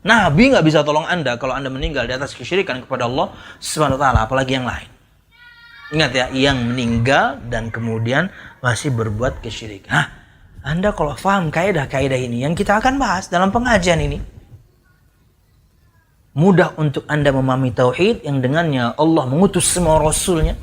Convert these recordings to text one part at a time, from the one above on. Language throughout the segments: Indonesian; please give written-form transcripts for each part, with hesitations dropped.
Nabi nggak bisa tolong Anda kalau Anda meninggal di atas kesyirikan kepada Allah Subhanahu wa taala, apalagi yang lain. Ingat ya, yang meninggal dan kemudian masih berbuat kesyirikan. Anda kalau paham kaidah-kaidah ini yang kita akan bahas dalam pengajian ini, mudah untuk Anda memahami tauhid yang dengannya Allah mengutus semua rasulnya.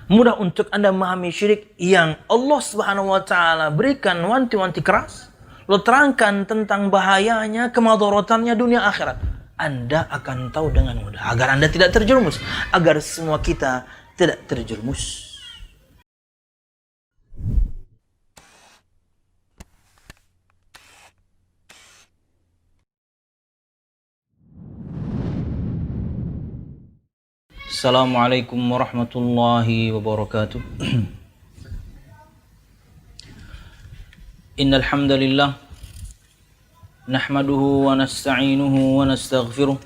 Mudah untuk Anda memahami syirik yang Allah Subhanahu wa taala berikan wanti-wanti keras. Lo terangkan tentang bahayanya, kemadaratannya dunia akhirat. Anda akan tahu dengan mudah agar Anda tidak terjerumus, agar semua kita tidak terjerumus. Assalamualaikum warahmatullahi wabarakatuh. Innal hamdalillah nahmaduhu wa nasta'inuhu wa nastaghfiruh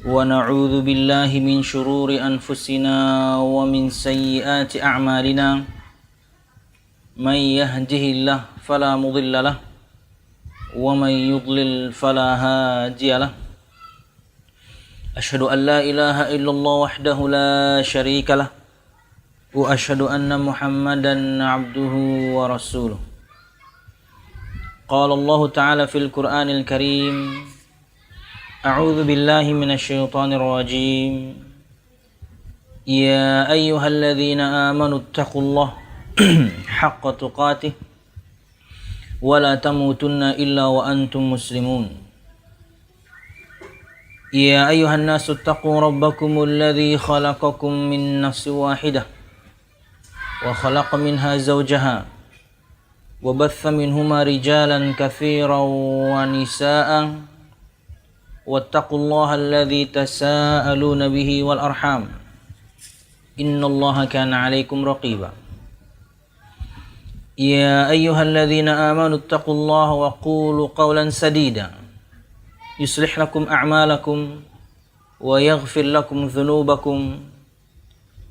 wa na'udzu billahi min shururi anfusina wa min sayyiati a'malina. May yahdihillahu fala mudilla lahu wa may yudlil fala hadiya lahu. Asyhadu an la ilaha illallah wahdahu la syarika lah wa asyhadu anna Muhammadan abduhu wa rasuluh. Qala Allah Ta'ala fil Qur'anil Karim, A'udzu billahi minasy syaithanir rajim. Ya ayyuhalladzina amanu taqullaha haqqa tuqatih wa la tamutunna illa wa antum muslimun. يا أيها الناس اتقوا ربكم الذي خلقكم من نفس واحدة وخلق منها زوجها وبث منهما رجالا كثيرا ونساء واتقوا الله الذي تساءلون به والأرحام إن الله كان عليكم رقيبا. يا أيها الذين آمنوا اتقوا الله وقولوا قولا سديدا يصلح لكم أعمالكم ويغفر لكم ذنوبكم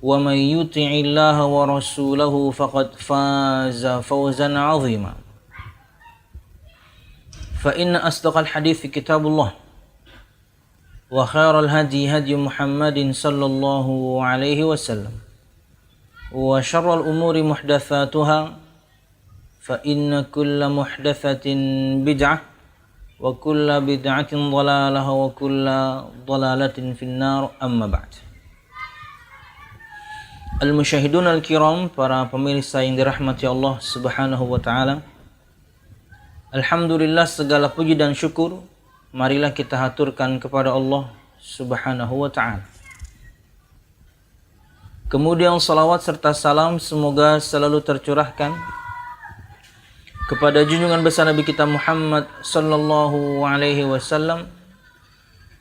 ومن يطع الله ورسوله فقد فاز فوزا عظيما. فإن أصدق الحديث كتاب الله وخير الهدي هدي محمد صلى الله عليه وسلم وشر الأمور محدثاتها فإن كل محدثة بدعة wa kullu bid'atin dhalalah wa kullu dhalalatin finnar, amma ba'd. Al-musyahidun al-kiram, para pemirsa yang dirahmati Allah Subhanahu wa taala. Alhamdulillah, segala puji dan syukur marilah kita haturkan kepada Allah Subhanahu wa taala. Kemudian salawat serta salam semoga selalu tercurahkan kepada junjungan besar Nabi kita Muhammad sallallahu alaihi wasallam,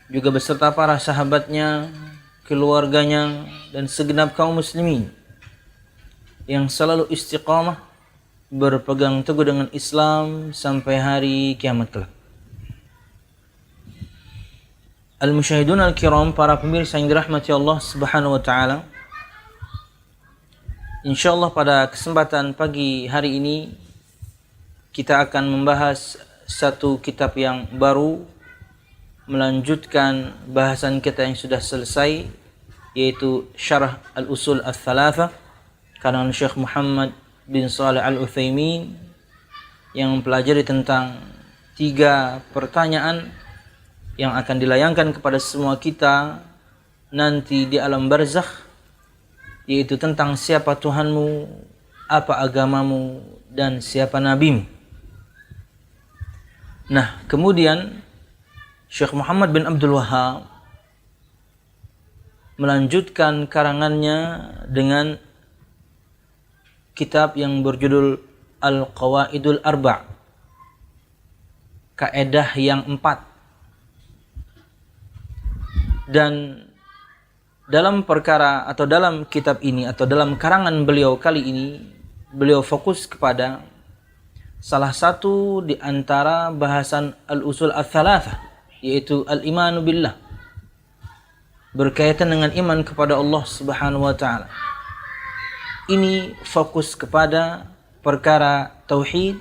juga beserta para sahabatnya, keluarganya, dan segenap kaum muslimin yang selalu istiqamah berpegang teguh dengan Islam sampai hari kiamat kelak. Al-musyahidun al-kiram, para pemirsa yang dirahmati Allah Subhanahu wa taala. Insyaallah pada kesempatan pagi hari ini kita akan membahas satu kitab yang baru, melanjutkan bahasan kita yang sudah selesai, yaitu Syarah Al-Usul Ats-Tsalatsa karangan Syekh Muhammad bin Shalih Al-Utsaimin, yang mempelajari tentang 3 pertanyaan yang akan dilayangkan kepada semua kita nanti di alam barzakh, yaitu tentang siapa Tuhanmu, apa agamamu, dan siapa nabimu. Nah, kemudian Syekh Muhammad bin Abdul Wahhab melanjutkan karangannya dengan kitab yang berjudul Al-Qawaidul Arba', kaidah yang 4. Dan dalam perkara atau dalam kitab ini atau dalam karangan beliau kali ini, beliau fokus kepada salah satu di antara bahasan al-usul ats-tsalatsa, yaitu al-imanu billah, berkaitan dengan iman kepada Allah Subhanahu wa taala. Ini fokus kepada perkara tauhid,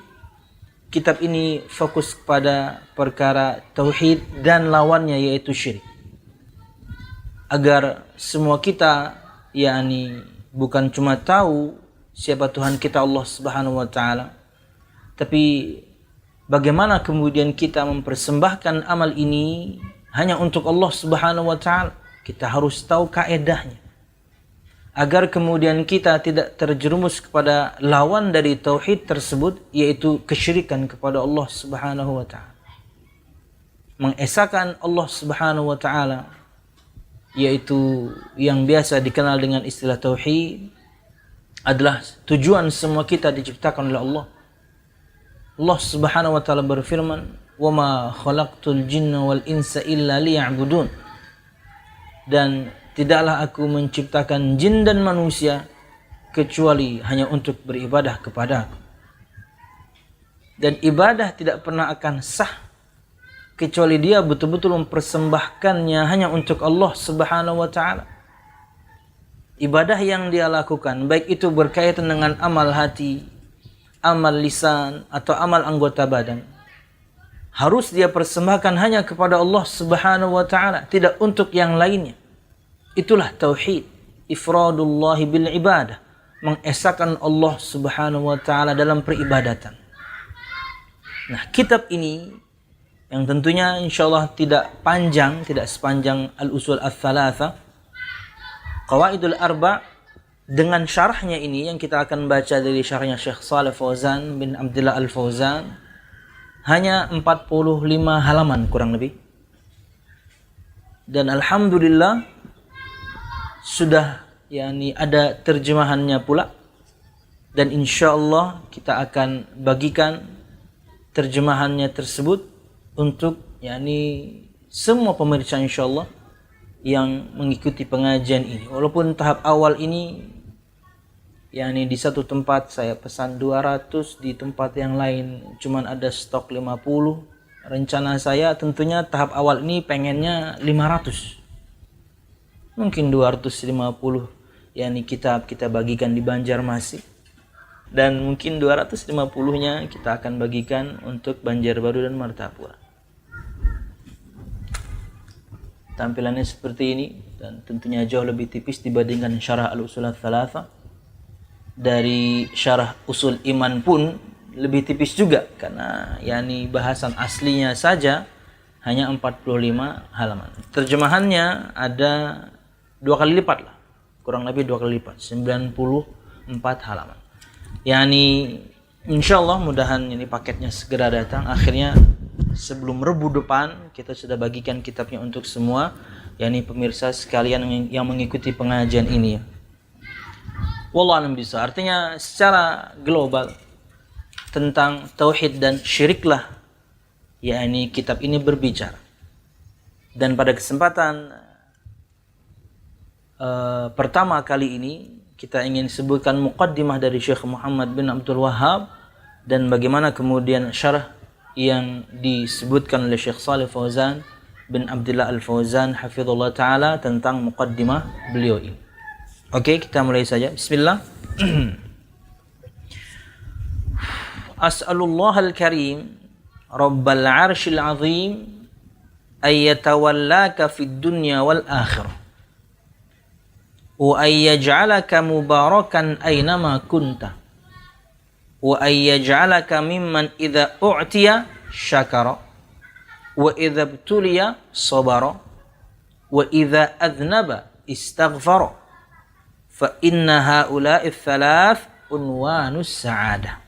kitab ini fokus kepada perkara tauhid dan lawannya yaitu syirik. Agar semua kita bukan cuma tahu siapa Tuhan kita Allah Subhanahu wa taala, tapi bagaimana kemudian kita mempersembahkan amal ini hanya untuk Allah Subhanahu wa taala. Kita harus tahu kaedahnya. Agar kemudian kita tidak terjerumus kepada lawan dari tauhid tersebut, yaitu kesyirikan kepada Allah Subhanahu wa taala. Mengesahkan Allah Subhanahu wa taala, yaitu yang biasa dikenal dengan istilah tauhid, adalah tujuan semua kita diciptakan oleh Allah. Allah Subhanahu wa taala berfirman, "Wa ma khalaqtul jinna wal insa illa liya'budun." Dan tidaklah aku menciptakan jin dan manusia kecuali hanya untuk beribadah kepada aku. Dan ibadah tidak pernah akan sah kecuali dia betul-betul mempersembahkannya hanya untuk Allah Subhanahu wa taala. Ibadah yang dia lakukan, baik itu berkaitan dengan amal hati, amal lisan, atau amal anggota badan, harus dia persembahkan hanya kepada Allah Subhanahu wa taala, tidak untuk yang lainnya. Itulah tauhid, ifradullahi bil ibadah, mengesahkan Allah Subhanahu wa taala dalam peribadatan. Nah, kitab ini yang tentunya insyaallah tidak panjang, tidak sepanjang Al-Usul Ats-Tsalatsa, Qawaidul Arba', dengan syarahnya ini yang kita akan baca dari syarahnya Syekh Shalih Fauzan bin Abdullah Al-Fauzan, hanya 45 halaman kurang lebih. Dan alhamdulillah sudah ada terjemahannya pula, dan insyaallah kita akan bagikan terjemahannya tersebut untuk semua pemirsa insyaallah yang mengikuti pengajian ini. Walaupun tahap awal ini di satu tempat saya pesan 200, di tempat yang lain cuman ada stok 50. Rencana saya tentunya tahap awal ini pengennya 500. Mungkin 250 kitab kita bagikan di Banjarmasin, dan mungkin 250-nya kita akan bagikan untuk Banjarbaru dan Martapura. Tampilannya seperti ini, dan tentunya jauh lebih tipis dibandingkan syarah Al-Usul Ats-Tsalatsa. Dari syarah Usul Iman pun lebih tipis juga, karena bahasan aslinya saja hanya 45 halaman. Terjemahannya ada 2 kali lipat lah, kurang lebih 2 kali lipat, 94 halaman. Insyaallah mudahan ini paketnya segera datang. Akhirnya sebelum Rebu depan kita sudah bagikan kitabnya untuk semua pemirsa sekalian yang mengikuti pengajian ini. Wallahu a'lam bishawab. Artinya secara global tentang tauhid dan syiriklah kitab ini berbicara. Dan pada kesempatan pertama kali ini kita ingin sebutkan muqaddimah dari Syekh Muhammad bin Abdul Wahhab, dan bagaimana kemudian syarah yang disebutkan oleh Syekh Shalih Fauzan bin Abdullah Al-Fauzan hafizallahu taala tentang muqaddimah beliau ini. Oke, kita mulai saja. Bismillah. As'alullah al-karim Rabbal 'arsyil 'azim ay yatawallaka fid dunya wal akhirah wa ay yaj'alaka mubarakan aynama kunta wa ay yaj'alaka mimman idza u'tiya syakara wa idza ibtuliya sabara wa idza adhnaba istaghfara fa inna haula'i tsalath unwanus sa'adah.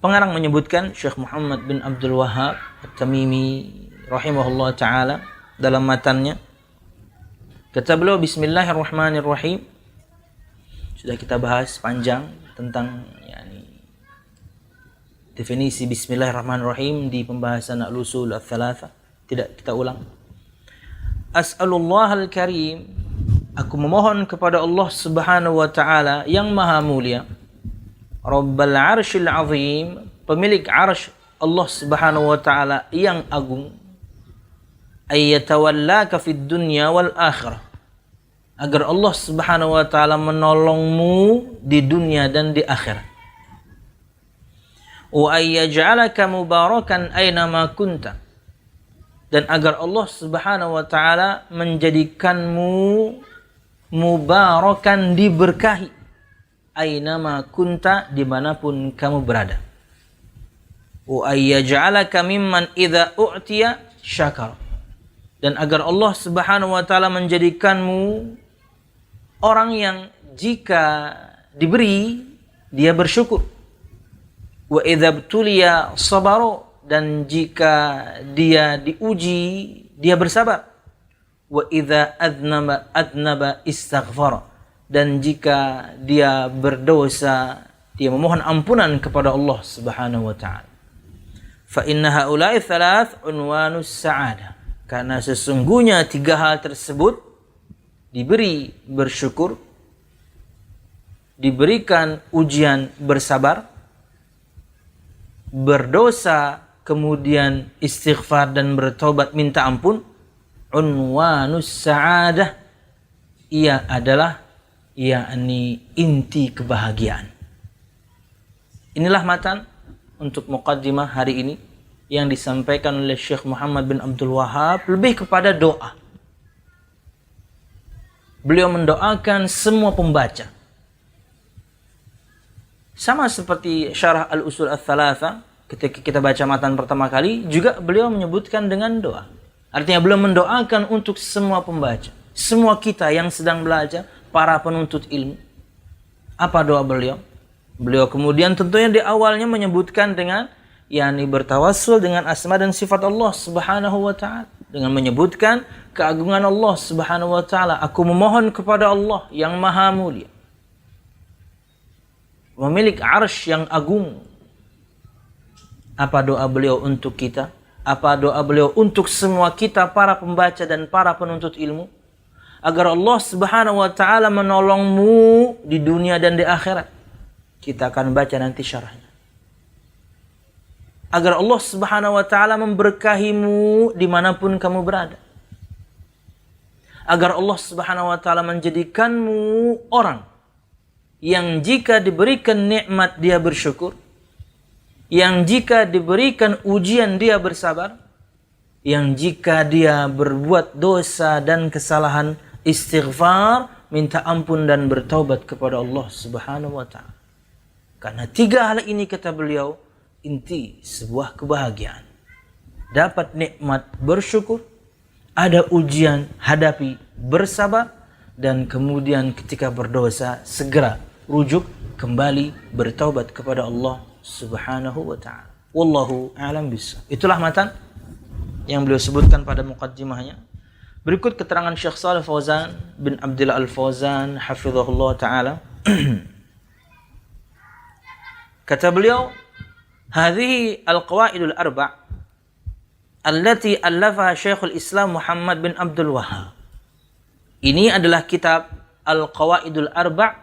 Pengarang menyebutkan Syekh Muhammad bin Abdul Wahhab At-Tamimi rahimahullah taala dalam matannya, kata beliau, Bismillahirrahmanirrahim. Sudah kita bahas panjang tentang definisi Bismillahirrahmanirrahim di pembahasan Al-Usul Ats-Tsalatsa. Tidak kita ulang. As'alullah al-karim, aku memohon kepada Allah Subhanahu wa taala yang maha mulia, Rabbal 'arsyil 'azim, pemilik 'arsy Allah Subhanahu wa taala yang agung, ayyatawallaka fid dunya wal akhirah, agar Allah Subhanahu wa taala menolongmu di dunia dan di akhirat. wa ayyaj'alaka mubarakan aina ma kunta, dan agar Allah Subhanahu wa taala menjadikanmu mubarakan, diberkahi, aina ma kunta, dimanapun kamu berada. Wa ayyaj'alaka mimman idza u'tiya syakar, dan agar Allah Subhanahu wa taala menjadikanmu orang yang jika diberi dia bersyukur. Wa idza btuliya sabara, dan jika dia diuji dia bersabar. Wa idza adnaba istaghfara, dan jika dia berdosa dia memohon ampunan kepada Allah Subhanahu wa taala. Fa inna haula'i thalath unwanus sa'adah, karena sesungguhnya tiga hal tersebut, diberi bersyukur, diberikan ujian bersabar, berdosa kemudian istighfar dan bertobat minta ampun, unwanus sa'adah, ia adalah yakni inti kebahagiaan. Inilah matan untuk muqaddimah hari ini yang disampaikan oleh Syekh Muhammad bin Abdul Wahhab, lebih kepada doa. Beliau mendoakan semua pembaca. Sama seperti Syarah Al-Usul Ats-Tsalatsa, ketika kita baca matan pertama kali, juga beliau menyebutkan dengan doa. Artinya beliau mendoakan untuk semua pembaca, semua kita yang sedang belajar, para penuntut ilmu. Apa doa beliau? Beliau kemudian tentunya di awalnya menyebutkan dengan yakni bertawassul dengan asma dan sifat Allah Subhanahu wa taala, dengan menyebutkan keagungan Allah Subhanahu wa taala. Aku memohon kepada Allah yang maha mulia, memiliki arsy yang agung. Apa doa beliau untuk kita? Apa doa beliau untuk semua kita, para pembaca dan para penuntut ilmu? Agar Allah Subhanahu wa taala menolongmu di dunia dan di akhirat. Kita akan baca nanti syarahnya. Agar Allah Subhanahu wa taala memberkahimu dimanapun kamu berada. Agar Allah Subhanahu wa taala menjadikanmu orang yang jika diberikan nikmat dia bersyukur, yang jika diberikan ujian dia bersabar, yang jika dia berbuat dosa dan kesalahan istighfar, minta ampun dan bertaubat kepada Allah Subhanahu wa taala. Karena tiga hal ini, kata beliau, inti sebuah kebahagiaan. Dapat nikmat bersyukur, ada ujian hadapi bersabar, dan kemudian ketika berdosa segera rujuk kembali bertaubat kepada Allah Subhanahu wa taala. Wallahu a'lam bishawab. Itulah matan yang beliau sebutkan pada muqaddimahnya. Berikut keterangan Syekh Shalih Fauzan bin Abdullah Al-Fauzan hafizahullah taala. Kata beliau, hadhihi al-qawaidul arba' allati allafaha Syekhul Islam Muhammad bin Abdul Wahhab. Ini adalah kitab Al-Qawaidul Arba',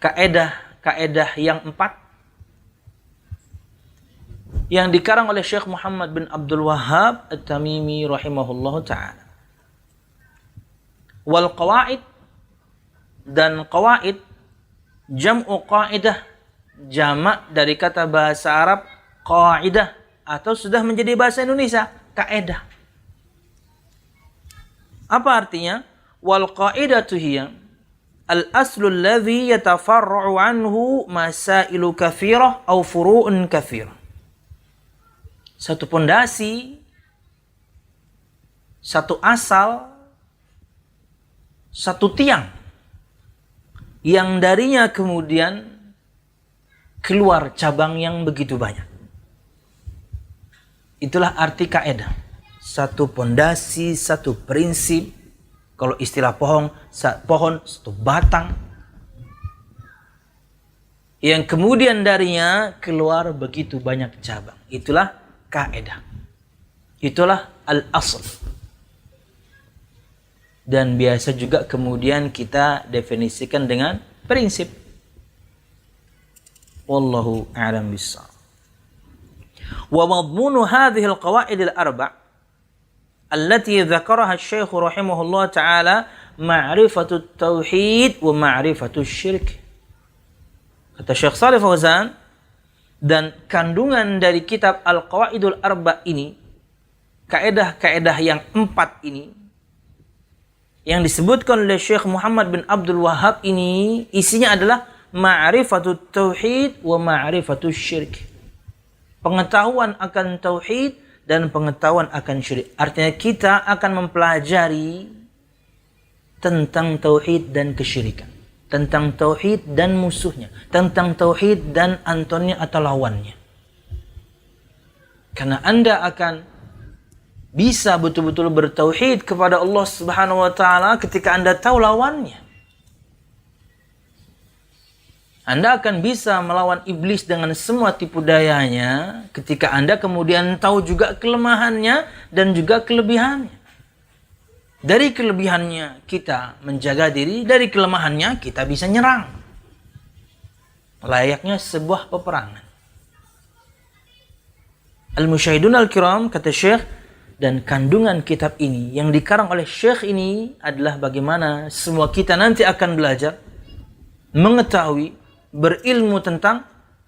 kaedah yang 4 yang dikarang oleh Syekh Muhammad bin Abdul Wahhab At-Tamimi rahimahullahu taala. Wal qawaid, dan qawaid jam'u qaidah, jamak dari kata bahasa Arab qaidah, atau sudah menjadi bahasa Indonesia kaedah. Apa artinya? Wal qaidatu hiya al-aslu alladhi yatafarra'u anhu masailu katsirah aw furu'un katsirah. Satu pondasi, satu asal, satu tiang yang darinya kemudian keluar cabang yang begitu banyak. Itulah arti kaedah. Satu pondasi, satu prinsip. Kalau istilah pohon, satu batang. Yang kemudian darinya keluar begitu banyak cabang. Itulah kaedah. Itulah al-asl. Dan biasa juga kemudian kita definisikan dengan prinsip. Wallahu a'lam bishawab. Wa madmunu hadhihi al-qawaid al-arba' allati dzakaraha asy-syekh rahimahullah taala ma'rifatut tauhid wa ma'rifatut syirk. Kata Syekh Shalih Fauzan, Dan kandungan dari kitab Al-Qawaidul Arba ini, kaedah-kaedah yang 4 ini, yang disebutkan oleh Syekh Muhammad bin Abdul Wahhab ini, isinya adalah ma'rifatut tauhid wa ma'rifatut syirk. Pengetahuan akan tauhid dan pengetahuan akan syirik. Artinya kita akan mempelajari tentang tauhid dan kesyirikan, tentang tauhid dan musuhnya, tentang tauhid dan antonnya atau lawannya. Karena Anda akan bisa betul-betul bertauhid kepada Allah Subhanahu wa taala ketika Anda tahu lawannya. Anda akan bisa melawan iblis dengan semua tipu dayanya ketika Anda kemudian tahu juga kelemahannya dan juga kelebihannya. Dari kelebihannya kita menjaga diri, dari kelemahannya kita bisa nyerang. Layaknya sebuah peperangan. Al-Musyahidun al-Kiram, kata Syekh, dan kandungan kitab ini yang dikarang oleh Syekh ini adalah bagaimana semua kita nanti akan belajar, mengetahui, berilmu tentang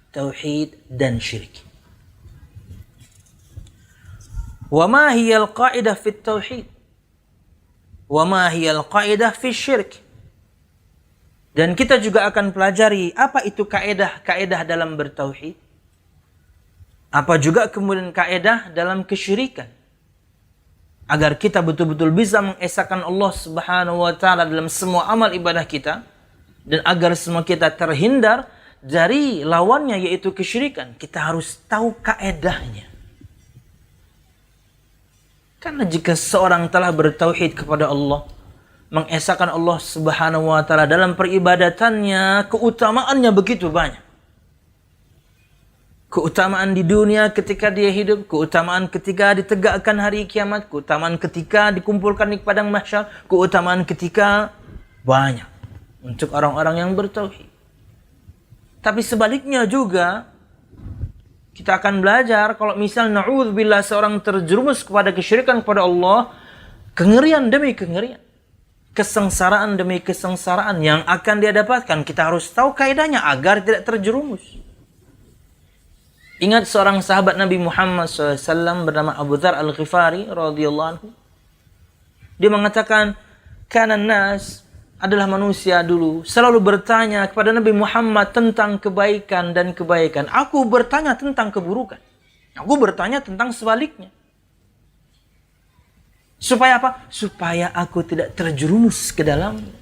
tauhid dan syirik. Wa ma hiya al-qa'idah fit tauhid? Wa ma hiya al-qa'idah fi syirk? Dan kita juga akan pelajari apa itu kaedah-kaedah dalam bertauhid. Apa juga kemudian kaedah dalam kesyirikan. Agar kita betul-betul bisa mengesahkan Allah Subhanahu wa taala dalam semua amal ibadah kita, dan agar semua kita terhindar dari lawannya yaitu kesyirikan, kita harus tahu kaedahnya. Karena jika seorang telah bertauhid kepada Allah, mengesahkan Allah Subhanahu wa taala dalam peribadatannya, keutamaannya begitu banyak. Keutamaan di dunia ketika dia hidup, keutamaan ketika ditegakkan hari kiamat, keutamaan ketika dikumpulkan di padang mahsyar, keutamaan ketika banyak untuk orang-orang yang bertauhid. Tapi sebaliknya juga kita akan belajar kalau misal na'udzubillah seorang terjerumus kepada kesyirikan kepada Allah, kengerian demi kengerian, kesengsaraan demi kesengsaraan yang akan dia dapatkan. Kita harus tahu kaidahnya agar tidak terjerumus. Ingat seorang sahabat Nabi Muhammad SAW bernama Abu Dzar Al-Ghifari radhiyallahu anhu. Dia mengatakan, kana nas, adalah manusia dulu selalu bertanya kepada Nabi Muhammad tentang kebaikan dan kebaikan. Aku bertanya tentang keburukan. Aku bertanya tentang sebaliknya. Supaya apa? Supaya aku tidak terjerumus ke dalamnya.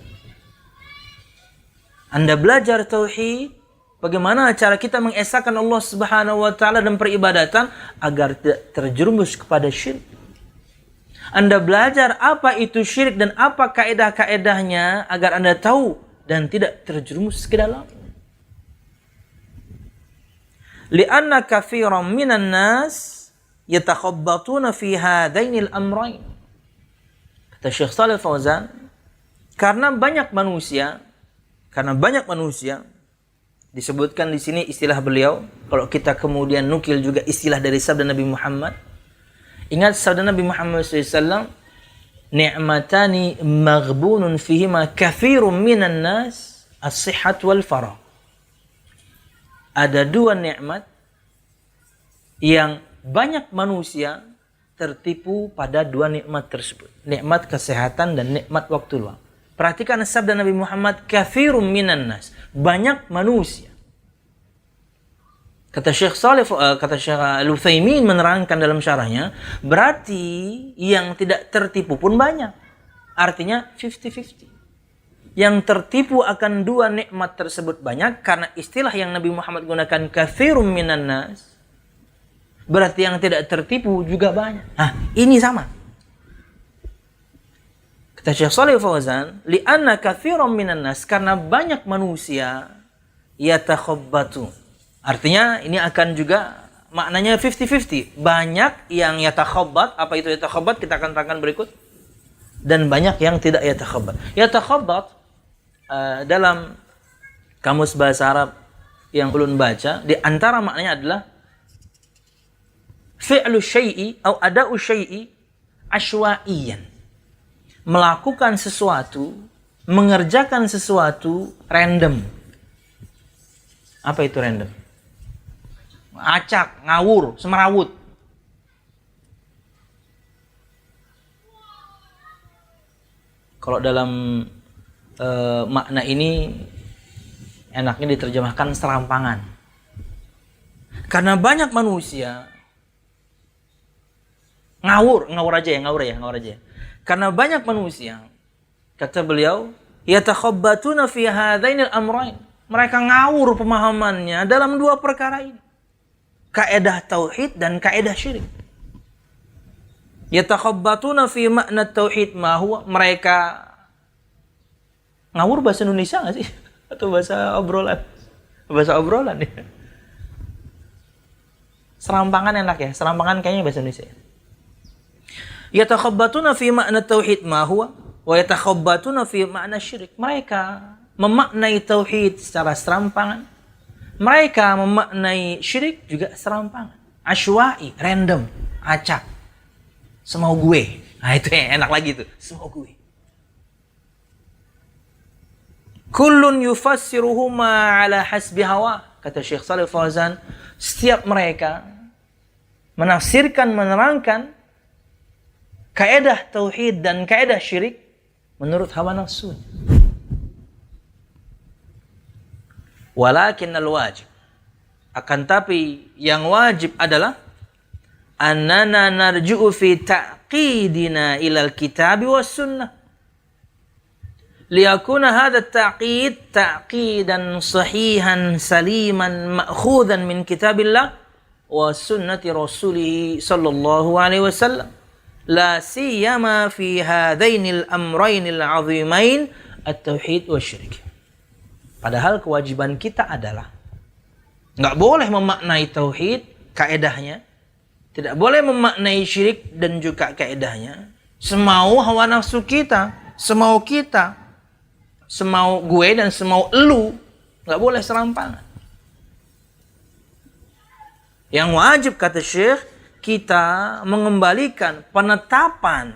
Anda belajar tauhid, bagaimana cara kita mengesahkan Allah Subhanahu wa taala dalam peribadatan agar tidak terjerumus kepada syirik. Anda belajar apa itu syirik dan apa kaedah-kaedahnya agar Anda tahu dan tidak terjerumus ke dalam. Lianna katsiran minan nas yatakhabbatuna fi hadainil amrayn. Kata Syekh Shalih Fauzan, karena banyak manusia disebutkan di sini istilah beliau, kalau kita kemudian nukil juga istilah dari sabda Nabi Muhammad. Ingat sabda Nabi Muhammad SAW, ni'matani maghbunun fihima kathirun minan nas, as-sihhat wal farah. Ada dua nikmat yang banyak manusia tertipu pada dua nikmat tersebut. Nikmat kesehatan dan nikmat waktu luang. Perhatikan sabda Nabi Muhammad, kathirun minan nas, banyak manusia. Kata Syekh Al-Utsaimin menerangkan dalam syarahnya, berarti yang tidak tertipu pun banyak. Artinya 50-50. Yang tertipu akan dua nikmat tersebut banyak, karena istilah yang Nabi Muhammad gunakan katsirun minan nas, berarti yang tidak tertipu juga banyak. Ini sama. Kata Syekh Shalih Fauzan, li'anna katsirun minan nas, karena banyak manusia yatakhabbatu. Artinya ini akan juga maknanya 50-50. Banyak yang yatakhabbat. Apa itu yatakhabbat? Kita akan terangkan berikut. Dan banyak yang tidak yatakhabbat. Yatakhabbat dalam kamus bahasa Arab yang ulun baca, di antara maknanya adalah fi'lu syai'i atau ada'u syai'i ashwa'iyan. Melakukan sesuatu, mengerjakan sesuatu random. Apa itu random? acak, ngawur, semerawut. Kalau dalam makna ini enaknya diterjemahkan serampangan. Karena banyak manusia ngawur aja. Karena banyak manusia, kata beliau, yatakhabbatuna fi hadainil amrayn. Mereka ngawur pemahamannya dalam dua perkara ini. Kaidah tauhid dan kaidah syirik. Yatakhabbatuna fi makna tauhid ma huwa. Mereka ngawur bahasa Indonesia enggak sih? Atau bahasa obrolan? Bahasa obrolan ya. Serampangan enak ya. Serampangan kayaknya bahasa Indonesia. Yatakhabbatuna fi makna tauhid ma huwa wa yatakhabbatuna fi makna syirik. Mereka memaknai tauhid secara serampangan. Mereka memaknai syirik juga serampangan. Asywa'i, random, acak. Semau gue. Nah itu yang enak lagi tuh. Semau gue. Kullun yufassiruhuma ala hasbi hawa. Kata Syekh Shalih Fauzan, setiap mereka menafsirkan, menerangkan kaidah tauhid dan kaidah syirik menurut hawa nafsu. Walakin al-wajib, akan tapi yang wajib adalah annana narju'u fi ta'qidina ilal kitabi was sunnah liyakuna hadha at-ta'qid ta'qidan sahihan saliman ma'khudhan min kitabillah wa sunnati rasulih sallallahu alaihi wasallam la siyama fi hadainil amrainil azimain at-tauhid wasyirik. Padahal kewajiban kita adalah enggak boleh memaknai tauhid kaedahnya, tidak boleh memaknai syirik dan juga kaedahnya semau hawa nafsu kita, semau kita, semau gue dan semau elu, enggak boleh serampangan. Yang wajib kata Syekh, kita mengembalikan penetapan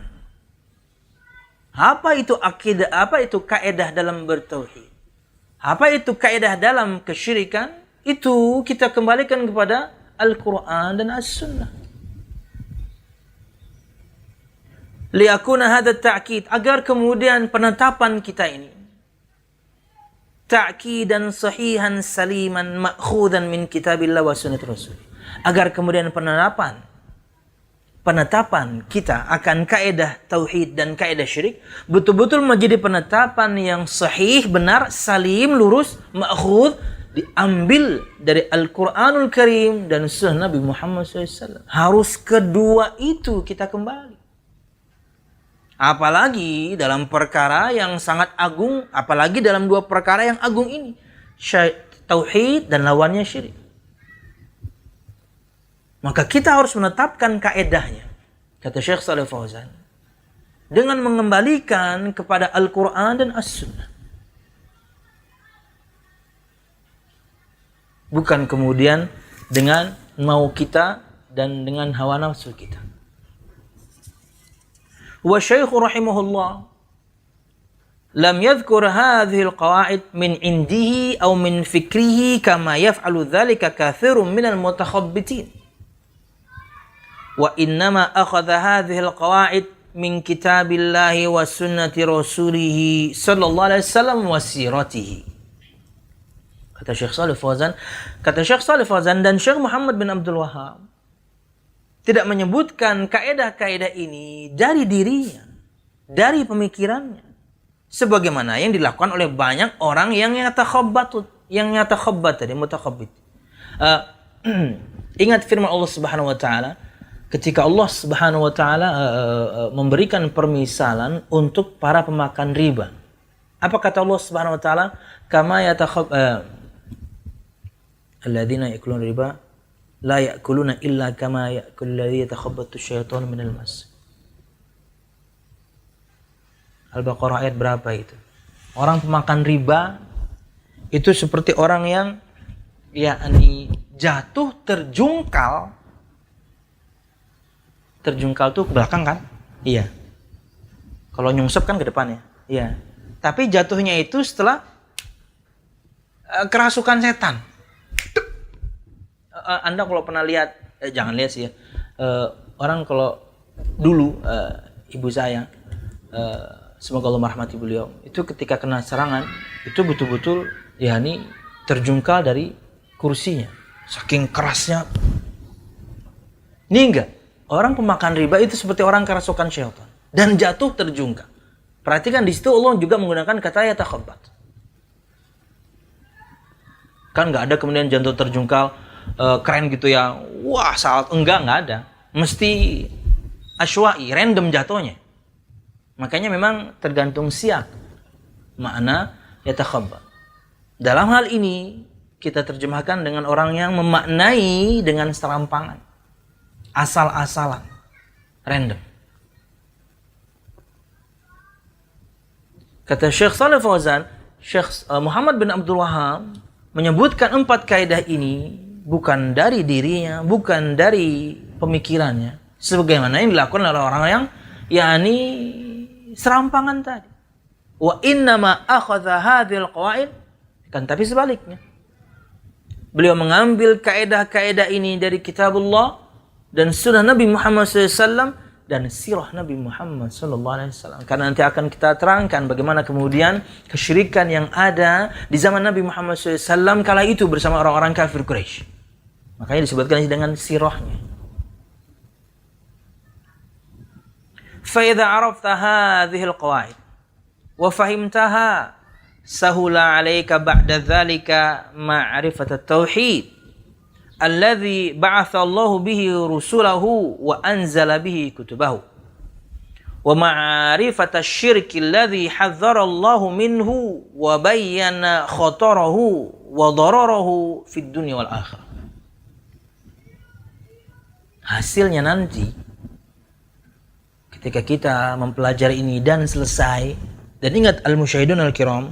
apa itu akidah, apa itu kaedah dalam bertauhid, apa itu kaedah dalam kesyirikan, itu kita kembalikan kepada Al-Quran dan As-Sunnah. Liakuna hadha ta'kid, agar kemudian penetapan kita ini ta'kidan sahihan saliman ma'khudhan min kitabillah wa sunnati rasul. Agar kemudian penetapan kita akan kaedah tauhid dan kaedah syirik betul-betul menjadi penetapan yang sahih, benar, salim, lurus, ma'khudh, diambil dari Al-Quranul Karim dan Sunnah Nabi Muhammad SAW. Harus kedua itu kita kembali. Apalagi dalam perkara yang sangat agung, apalagi dalam dua perkara yang agung ini, tauhid dan lawannya syirik. Maka kita harus menetapkan kaedahnya, kata Syekh Shalih Fauzan, dengan mengembalikan kepada Al-Quran dan As-Sunnah. Bukan kemudian dengan mau kita dan dengan hawa nafsu kita. Wa Syekh rahimahullah lam yadhkur hadhihi al-qawaid min indihi aw min fikrihi kama yaf'alu dhalika kathirun minal mutakhabbitin. Wa innama akhadha hadhihi al-qawaid min kitabillahi wa sunnati rasulih sallallahu alaihi wasallam wa siratihi. Kata Syekh Shalih Fauzan dan Syekh Muhammad bin Abdul Wahhab tidak menyebutkan kaedah-kaedah ini dari dirinya, dari pemikirannya, sebagaimana yang dilakukan oleh banyak orang yang yatakhabbat tadi, mutakhabbit. Ingat firman Allah Subhanahu wa taala ketika Allah Subhanahu wa taala memberikan permisalan untuk para pemakan riba. Apa kata Allah Subhanahu wa taala? Kama alladzina yakuluna riba la yakuluna illa kama yakul ladzi yatakhabbathu syaitanu minal mas. Al-Baqarah ayat berapa itu? Orang pemakan riba itu seperti orang yang jatuh terjungkal tuh ke belakang kan? Iya. Kalau nyungsep kan ke depan ya? Iya. Tapi jatuhnya itu setelah kerasukan setan. Anda kalau pernah lihat, jangan lihat sih ya, orang kalau dulu ibu saya, semoga Allah merahmati beliau, itu ketika kena serangan itu betul-betul yakni terjungkal dari kursinya, saking kerasnya. Ini enggak, orang pemakan riba itu seperti orang kerasukan syaitan dan jatuh terjungkal. Perhatikan di situ Allah juga menggunakan kata yatakhabbat. Kan nggak ada kemudian jantung terjungkal keren gitu ya, wah saat enggak ada, mesti asywa'i, random jatuhnya. Makanya memang tergantung siak makna yatakhabbat. Dalam hal ini kita terjemahkan dengan orang yang memaknai dengan serampangan, asal-asalan, random. Kata Syekh Shalih Fauzan, Syekh Muhammad bin Abdul Wahab menyebutkan 4 kaidah ini bukan dari dirinya, bukan dari pemikirannya, sebagaimana yang dilakukan oleh orang yang yakni serampangan tadi. Wa innama akhadha hadhil qawaid, kan tapi sebaliknya. Beliau mengambil kaidah-kaidah ini dari kitabullah dan sunnah Nabi Muhammad SAW dan sirah Nabi Muhammad SAW. Karena nanti akan kita terangkan bagaimana kemudian kesyirikan yang ada di zaman Nabi Muhammad SAW kala itu bersama orang-orang kafir Quraisy. Makanya disebutkan dengan sirahnya. فَإِذَا عَرَفْتَ هَذِهِ الْقَوَاعِدِ وَفَهِمْتَهَا سَهُلَ عَلَيْكَ بَعْدَ ذَلِكَ مَعْرِفَةَ التَّوْحِيدِ الَّذِي بَعَثَ اللَّهُ بِهِ رُسُلَهُ وَأَنزَلَ بِهِ كُتُبَهُ وَمَعْرِفَةَ الشِّرْكِ الَّذِي حَذَّرَ اللَّهُ مِنْهُ وَبَيَّنَ خَطَرَهُ وَضَرَرَهُ فِي الدُّنْيَا وَالْآخِرَةِ. Hasilnya nanti ketika kita mempelajari ini dan selesai, dan ingat al-musyahidun al-kiram,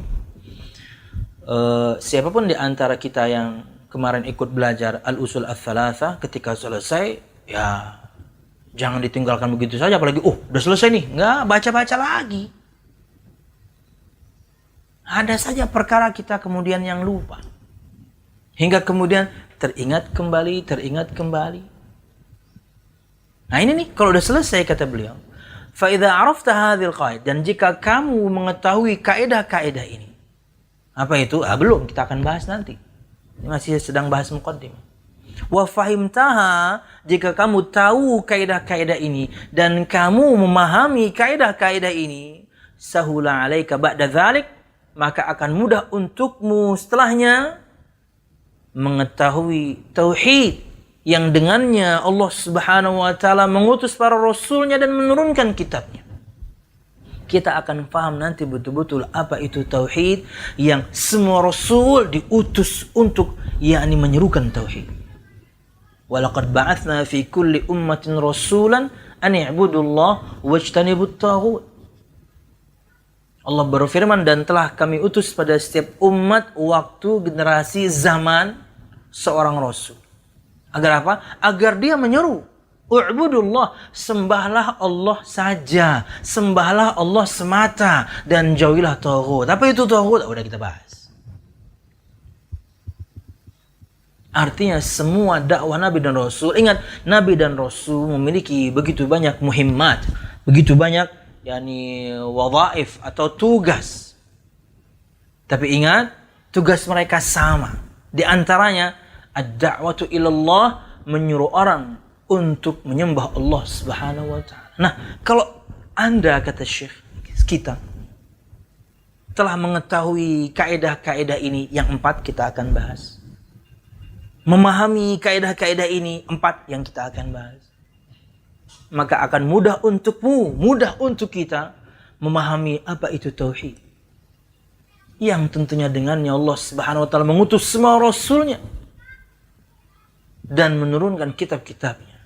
siapapun di antara kita yang kemarin ikut belajar al-usul ats-tsalatsa, ketika selesai ya jangan ditinggalkan begitu saja, apalagi udah selesai nih, enggak baca-baca lagi. Ada saja perkara kita kemudian yang lupa, hingga kemudian teringat kembali. Nah ini nih, kalau udah selesai kata beliau, فَإِذَا عَرَفْتَ هَذِهِ الْقَاعِدَةِ, dan jika kamu mengetahui kaidah-kaidah ini. Apa itu? Belum, kita akan bahas nanti. Ini masih sedang bahas muqaddimah. Wa fahimtaha, jika kamu tahu kaidah-kaidah ini dan kamu memahami kaidah-kaidah ini, sahula 'alaika ba'da dzalik, maka akan mudah untukmu setelahnya mengetahui tauhid yang dengannya Allah Subhanahu wa taala mengutus para rasulnya dan menurunkan kitabnya. Kita akan paham nanti betul-betul apa itu tauhid yang semua rasul diutus untuk yakni menyerukan tauhid. Walaqad ba'atsna fi kulli ummatin rasulan an i'budullaha wajtanibut taghut. Allah berfirman, dan telah kami utus pada setiap umat, waktu, generasi, zaman seorang rasul. Agar apa? Agar dia menyeru, u'budullah, sembahlah Allah saja, sembahlah Allah semata, dan jauhilah taghut. Apa itu taghut? Udah kita bahas. Artinya semua dakwah Nabi dan Rasul, ingat, Nabi dan Rasul memiliki begitu banyak muhimmat, begitu banyak yakni wadhaif atau tugas. Tapi ingat, tugas mereka sama. Di antaranya ad-da'watu ilallah, menyuruh orang untuk menyembah Allah Subhanahu wa taala. Nah, kalau Anda, kata Syekh kita, telah mengetahui kaidah-kaidah ini, yang 4 kita akan bahas. Memahami kaidah-kaidah ini 4 yang kita akan bahas, maka akan mudah untukmu, mudah untuk kita memahami apa itu tauhid, yang tentunya dengannya Allah Subhanahu wa taala mengutus semua rasulnya dan menurunkan kitab-kitabnya.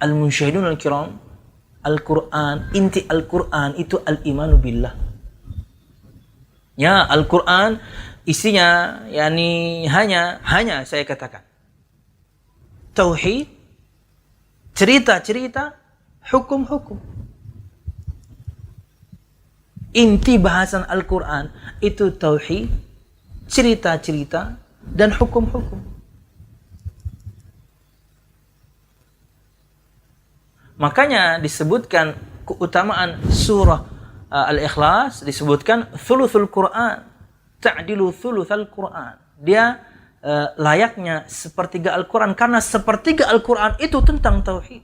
Al-musyahidun al-kiram, Al-Quran, inti Al-Quran itu al-imanu billah. Ya, Al-Quran isinya yakni hanya saya katakan tauhid, cerita-cerita, hukum-hukum. Inti bahasan Al-Quran itu tauhid, cerita-cerita, dan hukum-hukum. Makanya disebutkan keutamaan surah Al-Ikhlas, disebutkan thuluthul Quran, ta'dilu thuluthal Quran. Dia layaknya sepertiga Al-Quran, karena sepertiga Al-Quran itu tentang tauhid.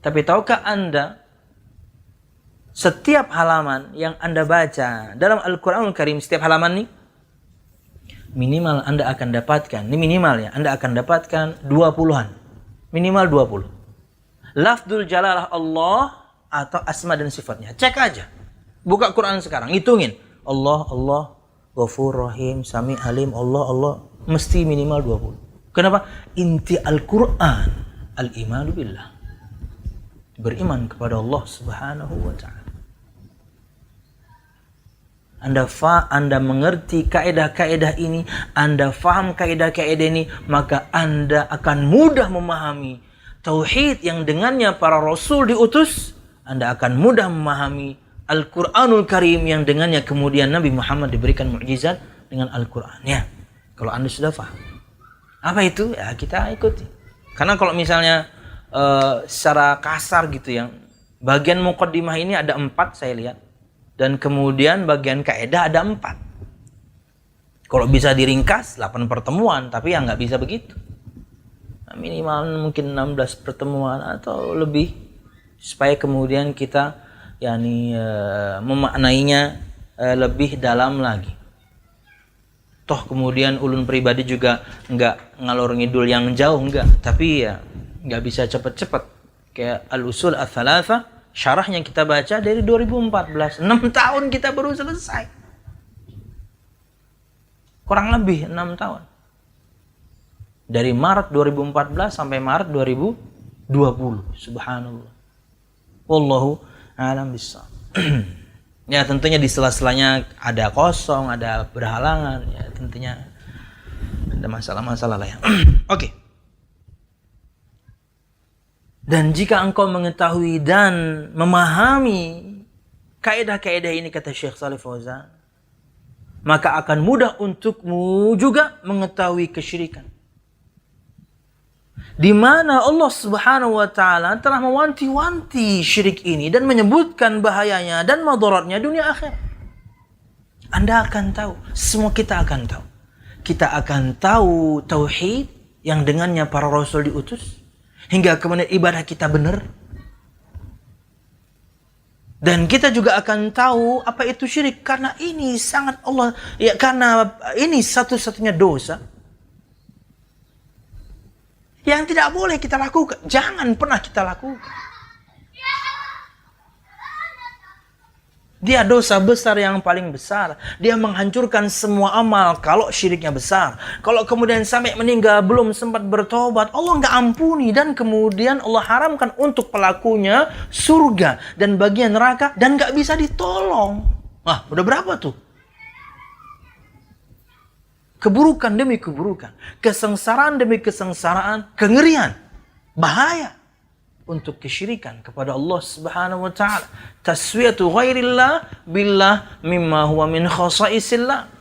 Tapi tahukah Anda, setiap halaman yang Anda baca dalam Al-Quranul Karim, setiap halaman ini minimal Anda akan dapatkan, ini minimal ya, Anda akan dapatkan 20-an. Minimal 20. Lafdzul jalalah Allah atau asma dan sifatnya. Cek aja. Buka Quran sekarang, hitungin. Allah, Allah, Ghafur Rahim, Sami Alim, Allah, Allah. Mesti minimal 20. Kenapa? Inti Al-Quran, al-imanu billah. Beriman kepada Allah Subhanahu wa ta'ala. Anda mengerti kaidah-kaidah ini, Anda faham kaidah-kaidah ini, maka Anda akan mudah memahami tauhid yang dengannya para rasul diutus. Anda akan mudah memahami Al-Quranul Karim yang dengannya kemudian Nabi Muhammad diberikan mukjizat dengan Al-Quran. Ya, kalau Anda sudah faham. Apa itu? Ya kita ikuti. Karena kalau misalnya secara kasar gitu yang bagian muqaddimah ini ada 4 saya lihat. Dan kemudian bagian kaidah ada 4. Kalau bisa diringkas 8 pertemuan, tapi ya nggak bisa begitu. Nah, minimal mungkin 16 pertemuan atau lebih, supaya kemudian kita memaknainya lebih dalam lagi. Toh kemudian ulun pribadi juga nggak ngalor ngidul yang jauh, enggak. Tapi ya nggak bisa cepet-cepet. Kayak Al-Usul Ats-Tsalatsa, syarahnya kita baca dari 2014. 6 tahun kita baru selesai. Kurang lebih 6 tahun. Dari Maret 2014 sampai Maret 2020. Subhanallah. Wallahu a'lam bishawab. Ya tentunya di sela-selanya ada kosong, ada berhalangan. Ya tentunya ada masalah-masalah lah ya. Oke. Dan jika engkau mengetahui dan memahami kaidah-kaidah ini, kata Syekh Shalih Fauzan, maka akan mudah untukmu juga mengetahui kesyirikan. Di mana Allah Subhanahu wa taala telah mewanti-wanti syirik ini dan menyebutkan bahayanya dan madaratnya dunia akhir. Anda akan tahu, semua kita akan tahu. Kita akan tahu tauhid yang dengannya para rasul diutus. Hingga kemudian ibadah kita benar. Dan kita juga akan tahu apa itu syirik. Karena ini sangat Allah, ya karena ini satu-satunya dosa yang tidak boleh kita lakukan. Jangan pernah kita lakukan. Dia dosa besar yang paling besar. Dia menghancurkan semua amal kalau syiriknya besar. Kalau kemudian sampai meninggal belum sempat bertobat, Allah nggak ampuni. Dan kemudian Allah haramkan untuk pelakunya surga dan bagian neraka dan nggak bisa ditolong. Wah, udah berapa tuh? Keburukan demi keburukan. Kesengsaraan demi kesengsaraan. Kengerian. Bahaya. Untuk kesyirikan kepada Allah Subhanahu wa taala. Taswiyatu ghairillah billah mimma huwa min khasaisillah.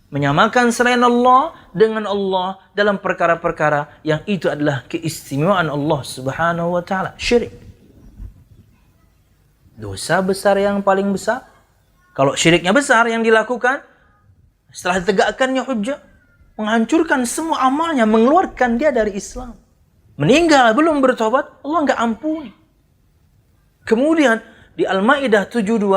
Menyamakan selain Allah dengan Allah dalam perkara-perkara yang itu adalah keistimewaan Allah Subhanahu wa taala. Syirik. Dosa besar yang paling besar. Kalau syiriknya besar yang dilakukan, setelah ditegakkannya hujjah, menghancurkan semua amalnya, mengeluarkan dia dari Islam. Meninggal belum bertobat, Allah nggak ampuni. Kemudian di Al-Maidah 72,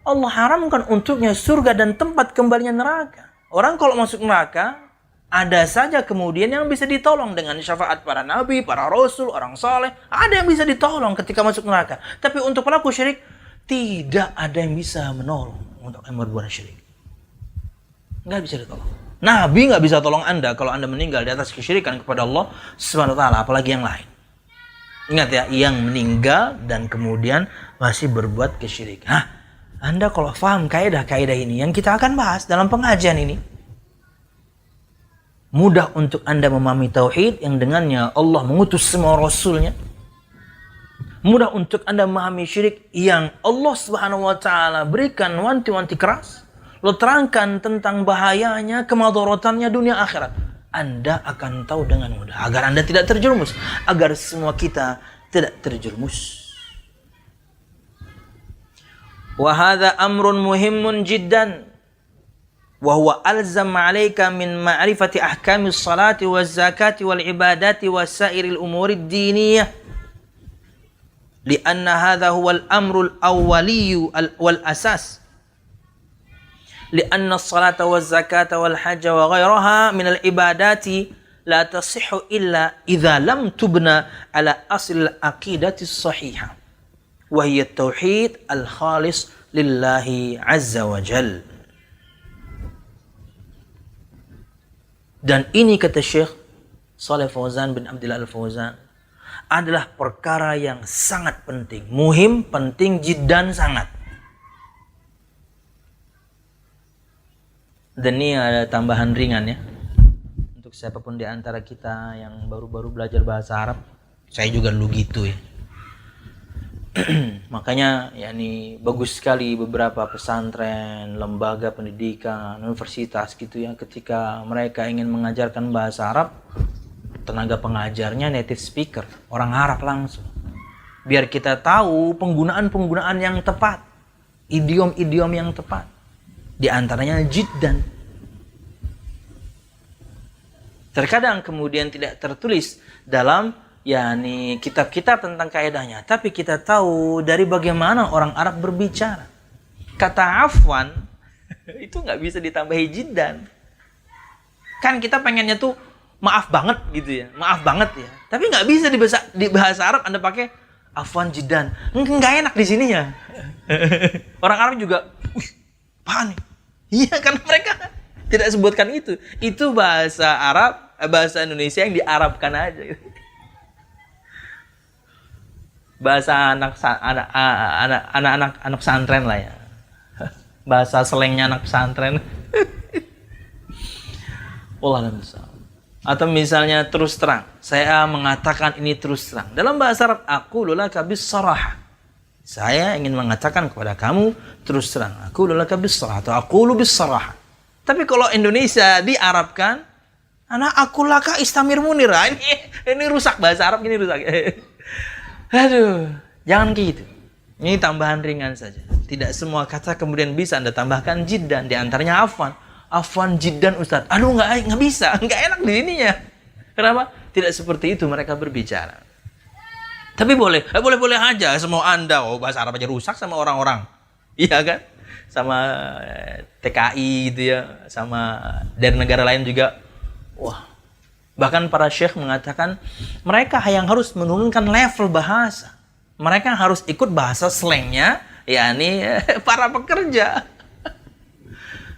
Allah haramkan untuknya surga dan tempat kembalinya neraka. Orang kalau masuk neraka, ada saja kemudian yang bisa ditolong dengan syafaat para nabi, para rasul, orang saleh. Ada yang bisa ditolong ketika masuk neraka. Tapi untuk pelaku syirik, tidak ada yang bisa menolong untuk yang berbuat syirik. Nggak bisa ditolong. Nabi nggak bisa tolong Anda kalau Anda meninggal di atas kesyirikan kepada Allah Subhanahu wa taala, apalagi yang lain. Ingat ya, yang meninggal dan kemudian masih berbuat kesyirikan. Nah, Anda kalau paham kaidah-kaidah ini yang kita akan bahas dalam pengajian ini, mudah untuk Anda memahami tauhid yang dengannya Allah mengutus semua rasulnya. Mudah untuk Anda memahami syirik yang Allah Subhanahu wa taala berikan wanti-wanti keras. Lo terangkan tentang bahayanya, kemadaratannya dunia akhirat. Anda akan tahu dengan mudah. Agar Anda tidak terjerumus. Agar semua kita tidak terjerumus. Wa hadza amrun muhimmun jiddan wa huwa alzam 'alaika min ma'rifati ahkamis salati waz zakati wal ibadati was sa'iril umuri ad-diniyah li'anna hadza huwal amrul awwaliyyu wal asas li'anna as-salata waz zakata wal hajja wa ghayraha min al ibadati la tasihhu illa idza lam tubna ala asl al-aqidati as-sahihah wa hiya at-tauhid al-khalis lillahi azza wa jal. Dan ini kata Syekh Shalih Fauzan bin Abdullah Al-Fauzan adalah perkara yang sangat penting, muhim, penting, jiddan, sangat. Dan ini ada tambahan ringan ya. Untuk siapapun di antara kita yang baru-baru belajar bahasa Arab, saya juga dulu gitu ya. Makanya yakni bagus sekali beberapa pesantren, lembaga pendidikan, universitas gitu ya, ketika mereka ingin mengajarkan bahasa Arab, tenaga pengajarnya native speaker, orang Arab langsung. Biar kita tahu penggunaan-penggunaan yang tepat, idiom-idiom yang tepat. Di antaranya jiddan. Terkadang kemudian tidak tertulis dalam yakni kitab-kitab tentang kaidahnya, tapi kita tahu dari bagaimana orang Arab berbicara. Kata afwan itu nggak bisa ditambahi jiddan. Kan kita pengennya tuh maaf banget gitu ya, maaf banget ya. Tapi nggak bisa di bahasa Arab Anda pakai afwan jiddan, nggak enak di sininya. Orang Arab juga, apaan nih? Iya kan mereka tidak sebutkan itu. Itu bahasa Arab, bahasa Indonesia yang diarabkan aja. Bahasa anak pesantren lah ya. Bahasa slangnya anak pesantren. Wallahu a'lam. Atau misalnya terus terang, saya mengatakan ini terus terang. Dalam bahasa Arab, aqulu laka bis-sarah. Saya ingin mengatakan kepada kamu terus terang. Aqulu laka bis-sarah atau aqulu bis-sarah. Tapi kalau Indonesia diarabkan, ana aqulu laka istamir munir. Ini rusak bahasa Arab, ini rusak. Aduh, jangan gitu. Ini tambahan ringan saja. Tidak semua kata kemudian bisa Anda tambahkan jiddan. Di antaranya afwan. Afwan jiddan Ustaz. Aduh, nggak bisa. Nggak enak di sininya. Kenapa? Tidak seperti itu mereka berbicara. Tapi boleh aja. Semua Anda, bahasa Arab aja rusak sama orang-orang. Iya kan? Sama TKI gitu ya. Sama dari negara lain juga. Wah. Bahkan para syekh mengatakan mereka yang harus menurunkan level bahasa. Mereka harus ikut bahasa slangnya, yakni para pekerja.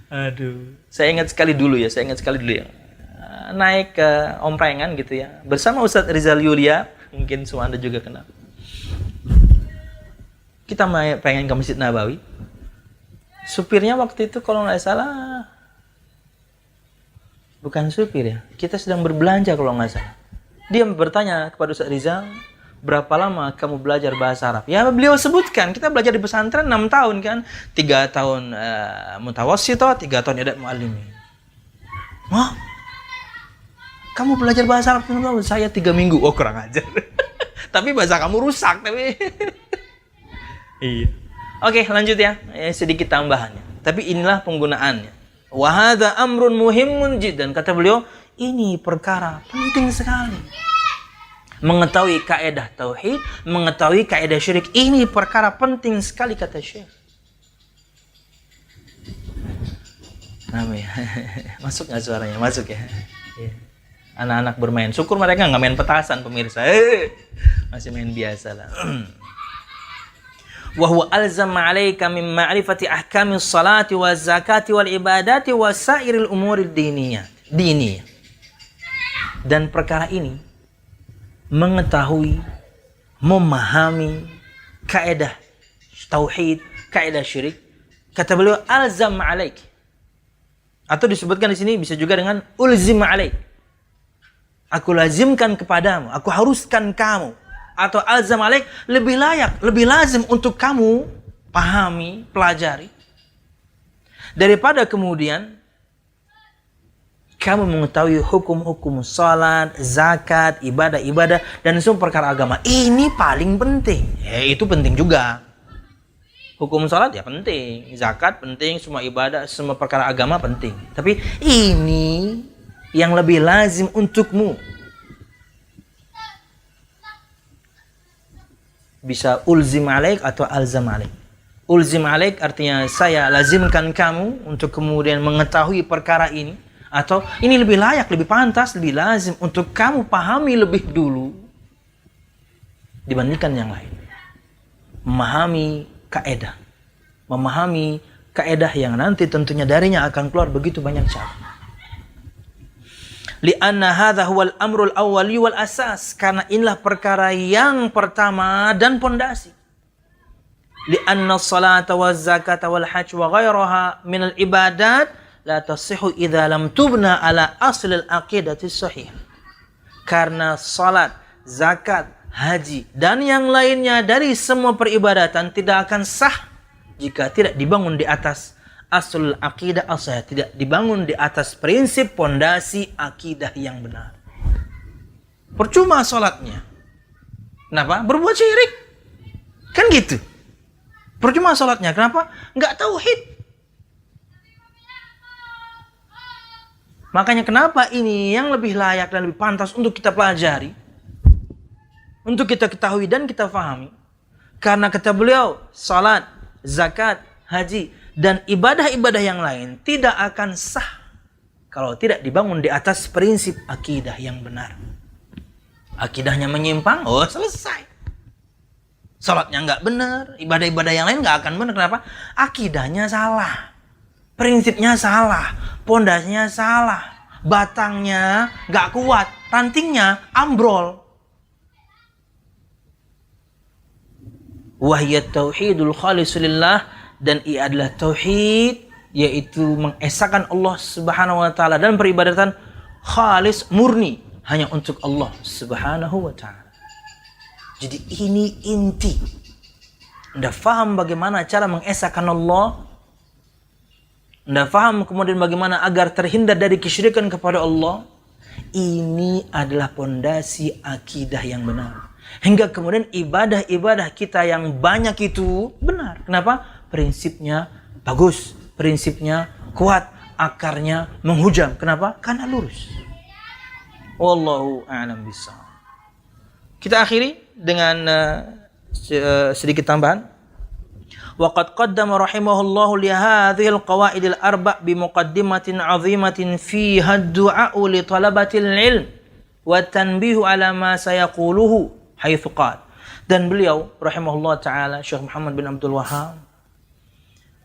Aduh, saya ingat sekali dulu ya. Naik ke omprengan gitu ya. Bersama Ustadz Rizal Yulia, mungkin semua Anda juga kenal. Kita pengen ke Masjid Nabawi. Supirnya waktu itu kalau nggak salah, bukan supir ya, kita sedang berbelanja kalau nggak salah. Dia bertanya kepada Ustaz Rizal, berapa lama kamu belajar bahasa Arab? Ya beliau sebutkan, kita belajar di pesantren 6 tahun kan. 3 tahun mutawassithah, 3 tahun i'dad muallimin. Wah, kamu belajar bahasa Arab berapa? Saya 3 minggu. Oh, kurang ajar. Tapi bahasa kamu rusak. Tapi iya. Oke, lanjut ya. Sedikit tambahannya. Tapi inilah penggunaannya. Wa hadza amrun muhimmun jiddan. Kata beliau, ini perkara penting sekali. Mengetahui kaidah tauhid, mengetahui kaidah syirik, ini perkara penting sekali kata Syekh. Kenapa ya? Masuk nggak suaranya? Masuk ya. Anak-anak bermain. Syukur mereka nggak main petasan pemirsa. Masih main biasa lah. Wa huwa alzama 'alaika min ma'rifati ahkamis salati waz zakati wal ibadati was sa'iril umuri diniyah. Dan perkara ini mengetahui, memahami kaidah tauhid, kaidah syirik, kata beliau alzam 'alaik. Atau disebutkan di sini bisa juga dengan ulzim 'alaik. Aku lazimkan kepadamu, aku haruskan kamu. Atau alzam alaik, lebih layak, lebih lazim untuk kamu pahami, pelajari. Daripada kemudian kamu mengetahui hukum-hukum salat, zakat, ibadah-ibadah, dan semua perkara agama. Ini paling penting. Ya, itu penting juga. Hukum salat ya penting, zakat penting, semua ibadah, semua perkara agama penting. Tapi ini yang lebih lazim untukmu. Bisa ulzim alaik atau alzam alaik. Ulzim alaik artinya saya lazimkan kamu untuk kemudian mengetahui perkara ini. Atau ini lebih layak, lebih pantas, lebih lazim untuk kamu pahami lebih dulu dibandingkan yang lain. Memahami kaedah. Memahami kaedah yang nanti tentunya darinya akan keluar begitu banyak cara. Lianna hadha huwal amrul awwali wal asas. Karena inilah perkara yang pertama dan pondasi. Lianna salata wa zakata wal hajj wa ghairaha minal ibadat la tasihhu idza lam tubna ala aslil aqidati sahih. Karena salat, zakat, haji dan yang lainnya dari semua peribadatan tidak akan sah jika tidak dibangun di atas aslul aqidah as-sahih, tidak dibangun di atas prinsip pondasi akidah yang benar. Percuma salatnya. Kenapa? Berbuat syirik. Kan gitu. Percuma salatnya. Kenapa? Enggak tauhid. Makanya kenapa ini yang lebih layak dan lebih pantas untuk kita pelajari, untuk kita ketahui dan kita fahami. Karena kata beliau, salat, zakat, haji, dan ibadah-ibadah yang lain tidak akan sah kalau tidak dibangun di atas prinsip akidah yang benar. Akidahnya menyimpang, oh selesai. Salatnya nggak benar, ibadah-ibadah yang lain nggak akan benar. Kenapa? Akidahnya salah. Prinsipnya salah, pondasinya salah, batangnya nggak kuat, rantingnya ambrol. Wahiyat tauhidul khalisulillah, dan ia adalah tauhid, yaitu mengesahkan Allah Subhanahu wa taala dan peribadatan khalis murni hanya untuk Allah Subhanahu wa taala. Jadi ini inti. Anda faham bagaimana cara mengesahkan Allah? Anda faham kemudian bagaimana agar terhindar dari kesyirikan kepada Allah? Ini adalah pondasi akidah yang benar. Hingga kemudian ibadah-ibadah kita yang banyak itu benar. Kenapa? Prinsipnya bagus, prinsipnya kuat, akarnya menghujam. Kenapa? Karena lurus. Wallahu a'lam bishawab. Kita akhiri dengan sedikit tambahan. Waqad qaddama rahimahullahu li hadhil qawaidil arba' bi muqaddimatin 'azimatin fiha ad-du'a'u li talabatil ilm wa tanbihu 'ala ma sayaquluhu haitsu qala. Dan beliau rahimahullah taala Syekh Muhammad bin Abdul Wahhab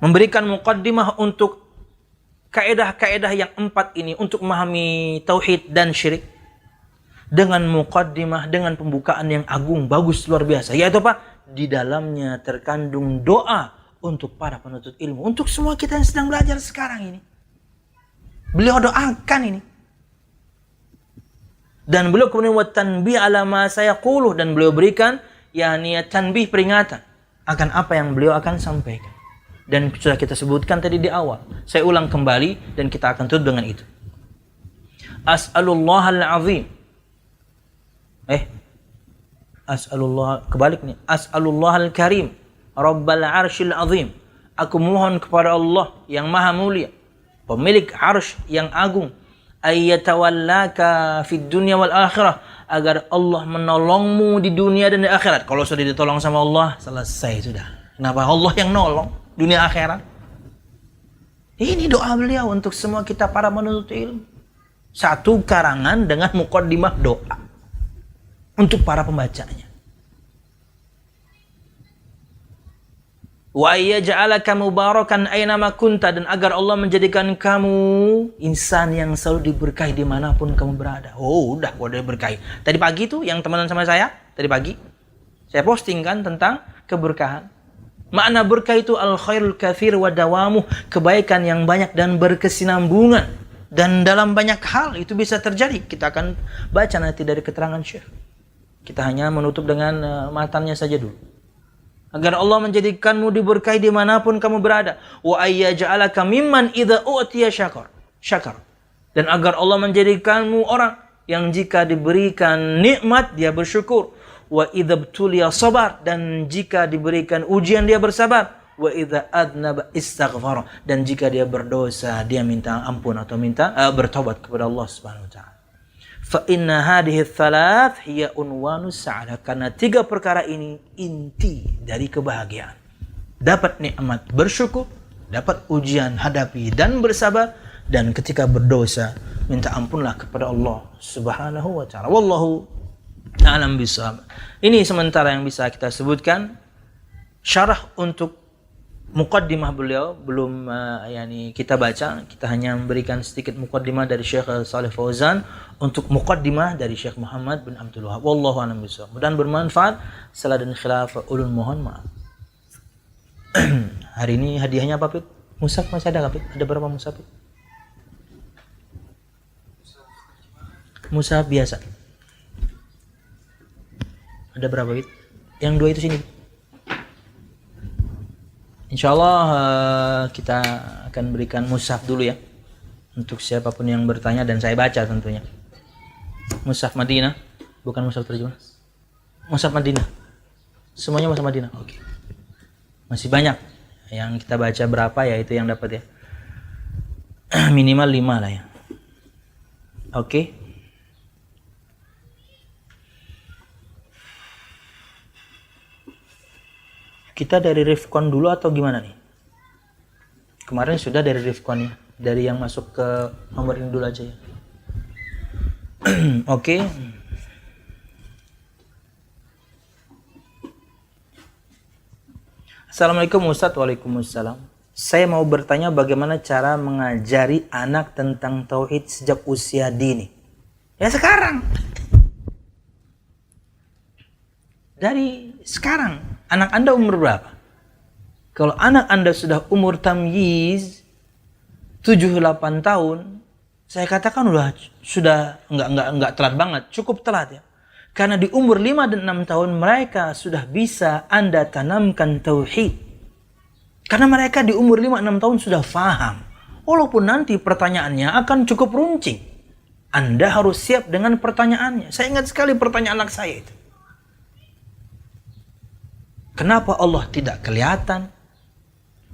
memberikan muqaddimah untuk kaedah-kaedah yang 4 ini untuk memahami tauhid dan syirik dengan muqaddimah, dengan pembukaan yang agung, bagus, luar biasa. Yaitu apa? Di dalamnya terkandung doa untuk para penuntut ilmu, untuk semua kita yang sedang belajar sekarang ini. Beliau doakan ini. Dan beliau kemudian wa tanbih ala ma sayaquluh, dan beliau berikan yakni tanbih, peringatan akan apa yang beliau akan sampaikan. Dan sudah kita sebutkan tadi di awal. Saya ulang kembali dan kita akan tutup dengan itu. As'alullahal azim. As'alullah, kebalik nih. As'alullahal karim, Rabbal arshil azim. Aku mohon kepada Allah yang maha mulia, pemilik arsh yang agung, ayyatawallaka fid dunya wal akhirah, agar Allah menolongmu di dunia dan di akhirat. Kalau sudah ditolong sama Allah, selesai sudah. Kenapa? Allah yang nolong dunia akhirat. Ini doa beliau untuk semua kita para penuntut ilmu. Satu karangan dengan muqaddimah doa untuk para pembacanya. Wa yaj'alaka mubarakan aynama kunta, dan agar Allah menjadikan kamu insan yang selalu diberkahi dimanapun kamu berada. Oh, udah berkahi. Tadi pagi tuh yang teman sama saya, tadi pagi saya posting kan tentang keberkahan. Makna berkah itu al khairul katsir wa dawamuh, kebaikan yang banyak dan berkesinambungan. Dan dalam banyak hal itu bisa terjadi. Kita akan baca nanti dari keterangan Syekh. Kita hanya menutup dengan matanya saja dulu. Agar Allah menjadikanmu diberkahi dimanapun kamu berada. Wa ayyaj'alaka mimman idza u'tiya syakar. Dan agar Allah menjadikanmu orang yang jika diberikan nikmat dia bersyukur. Wa idza btuliya sabar, dan jika diberikan ujian dia bersabar. Wa idza adnaba istaghfar, dan jika dia berdosa dia minta ampun atau bertobat kepada Allah Subhanahu wa taala. Fa inna hadhihi thalath hiya unwanus sa'adah, karena 3 perkara ini inti dari kebahagiaan. Dapat nikmat bersyukur, dapat ujian hadapi dan bersabar, dan ketika berdosa minta ampunlah kepada Allah Subhanahu wa taala. Wallahu a'lam bishawab. Ini sementara yang bisa kita sebutkan. Syarah untuk muqaddimah beliau belum kita baca. Kita hanya memberikan sedikit muqaddimah dari Syekh Shalih Fauzan untuk muqaddimah dari Syekh Muhammad bin Abdul Wahab. Wallahu a'lam bishawab. Mudah-mudahan bermanfaat. Salah dan khilaf ulun mohon maaf. Hari ini hadiahnya apa, Pit? Mushaf masih ada, Pit? Ada berapa mushaf, Pit? Mushaf biasa. Ada berapa, Pit? Yang 2 itu sini. Insyaallah kita akan berikan mushaf dulu ya, untuk siapapun yang bertanya, dan saya baca tentunya. Mushaf Madinah, bukan mushaf terjemah. Mushaf Madinah. Semuanya mushaf Madinah. Oke. Masih banyak yang kita baca, berapa ya itu yang dapat ya. Minimal 5 lah ya. Oke. Kita dari Rifkon dulu atau gimana nih? Kemarin sudah dari Rifkon ya. Dari yang masuk ke nomor ini dulu aja ya. Oke. Assalamualaikum Ustaz. Waalaikumsalam. Saya mau bertanya bagaimana cara mengajari anak tentang tauhid sejak usia dini. Ya sekarang. Dari sekarang. Anak Anda umur berapa? Kalau anak Anda sudah umur tamyiz 7-8 tahun, saya katakan sudah enggak telat banget, cukup telat ya. Karena di umur 5 dan 6 tahun mereka sudah bisa Anda tanamkan tauhid. Karena mereka di umur 5-6 tahun sudah faham. Walaupun nanti pertanyaannya akan cukup runcing. Anda harus siap dengan pertanyaannya. Saya ingat sekali pertanyaan anak saya itu. Kenapa Allah tidak kelihatan?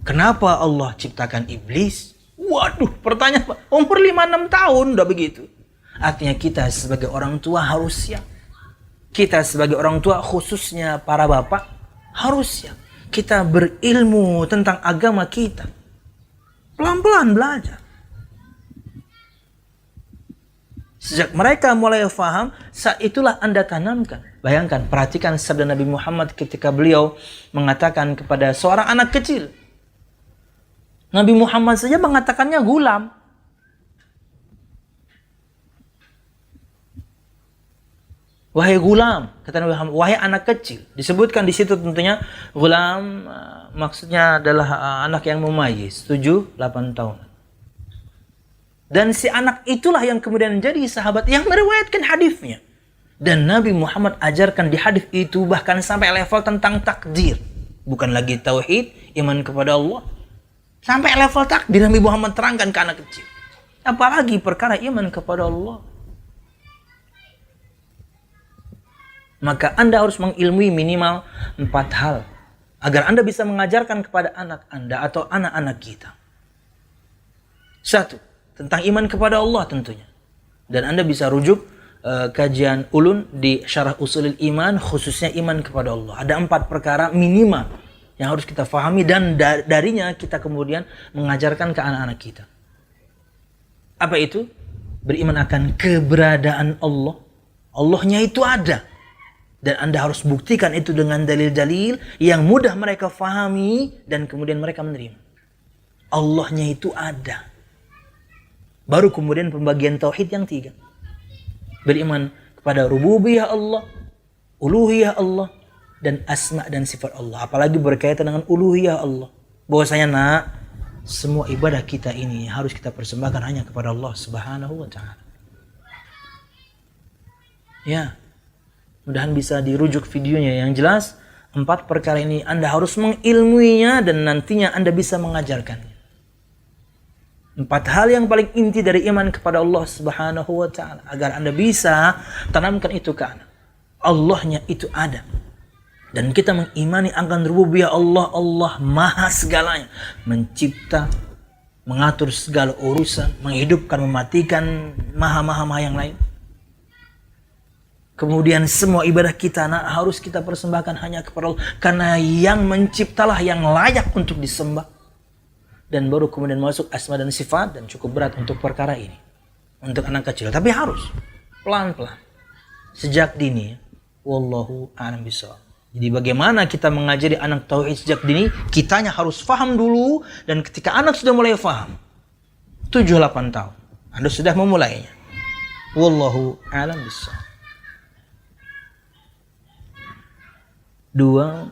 Kenapa Allah ciptakan iblis? Waduh, pertanyaan umur 5-6 tahun udah begitu. Artinya kita sebagai orang tua harus siap. Kita sebagai orang tua, khususnya para bapak, harus siap. Kita berilmu tentang agama kita. Pelan-pelan belajar. Sejak mereka mulai faham, saat itulah Anda tanamkan. Bayangkan, perhatikan sabda Nabi Muhammad ketika beliau mengatakan kepada seorang anak kecil. Nabi Muhammad saja mengatakannya gulam. Wahai gulam, kata Nabi Muhammad, wahai anak kecil. Disebutkan di situ tentunya gulam maksudnya adalah anak yang mumayyiz, 7-8 tahun. Dan si anak itulah yang kemudian menjadi sahabat yang meriwayatkan hadisnya. Dan Nabi Muhammad ajarkan di hadis itu bahkan sampai level tentang takdir. Bukan lagi tauhid, iman kepada Allah. Sampai level takdir Nabi Muhammad terangkan ke anak kecil. Apalagi perkara iman kepada Allah. Maka Anda harus mengilmui minimal 4 hal. Agar Anda bisa mengajarkan kepada anak Anda atau anak-anak kita. 1. Tentang iman kepada Allah tentunya. Dan Anda bisa rujuk kajian ulun di Syarah Ushulul Iman, khususnya iman kepada Allah. Ada 4 perkara minimal yang harus kita fahami, dan darinya kita kemudian mengajarkan ke anak-anak kita. Apa itu? Beriman akan keberadaan Allah. Allahnya itu ada. Dan Anda harus buktikan itu dengan dalil-dalil yang mudah mereka fahami dan kemudian mereka menerima. Allahnya itu ada. Baru kemudian pembagian tauhid yang 3. Beriman kepada rububiyah Allah, uluhiyah Allah, dan asma dan sifat Allah. Apalagi berkaitan dengan uluhiyah Allah. Bahwasanya nak, semua ibadah kita ini harus kita persembahkan hanya kepada Allah Subhanahu wa taala. Ya. Mudahan bisa dirujuk videonya yang jelas. 4 perkara ini Anda harus mengilmuinya dan nantinya Anda bisa mengajarkannya. 4 hal yang paling inti dari iman kepada Allah Subhanahu wa taala, agar Anda bisa tanamkan itu ke anak. Allahnya itu ada. Dan kita mengimani akan rububiyah Allah. Allah maha segalanya, mencipta, mengatur segala urusan, menghidupkan, mematikan, maha yang lain. Kemudian semua ibadah kita harus kita persembahkan hanya kepada Allah, karena yang menciptalah yang layak untuk disembah. Dan baru kemudian masuk asma dan sifat, dan cukup berat untuk perkara ini untuk anak kecil, tapi harus pelan-pelan sejak dini. Wallahu a'lam bishawab. Jadi bagaimana kita mengajari anak tauhid sejak dini? Kitanya harus faham dulu, dan ketika anak sudah mulai faham 7-8 tahun Anda sudah memulainya. Wallahu a'lam bishawab. 2.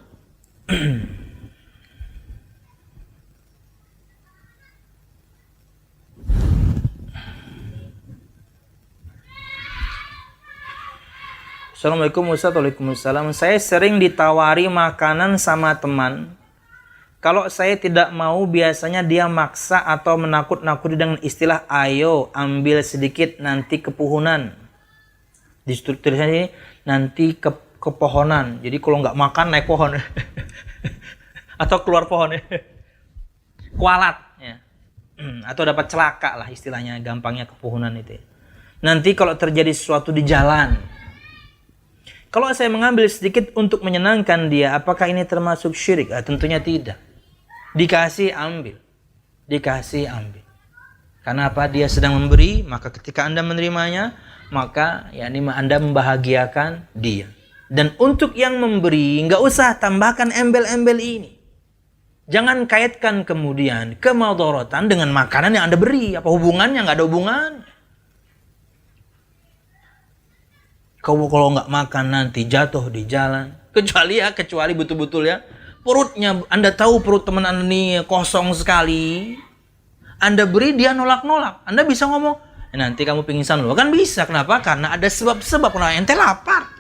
Assalamualaikum Ustaz. Waalaikumsalam. Saya sering ditawari makanan sama teman. Kalau saya tidak mau, biasanya dia maksa atau menakut-nakuti dengan istilah, ayo ambil sedikit nanti kepuhunan. Di tulisannya ini nanti kepohonan. Jadi kalau nggak makan naik pohon. Atau keluar pohon. Kualat. Ya. Atau dapat celaka lah istilahnya, gampangnya kepuhunan itu. Nanti kalau terjadi sesuatu di jalan, kalau saya mengambil sedikit untuk menyenangkan dia, apakah ini termasuk syirik? Tentunya tidak. Dikasih ambil. Dikasih ambil. Karena apa? Dia sedang memberi, maka ketika Anda menerimanya, maka Anda membahagiakan dia. Dan untuk yang memberi, nggak usah tambahkan embel-embel ini. Jangan kaitkan kemudian kemadharatan dengan makanan yang Anda beri. Apa hubungannya? Nggak ada hubungannya. Kamu kalau nggak makan nanti jatuh di jalan. Kecuali betul-betul ya, perutnya, Anda tahu perut teman Anda ini kosong sekali. Anda beri, dia nolak-nolak. Anda bisa ngomong, nanti kamu pingsan loh. Kan bisa. Kenapa? Karena ada sebab-sebab. Nah, ente lapar.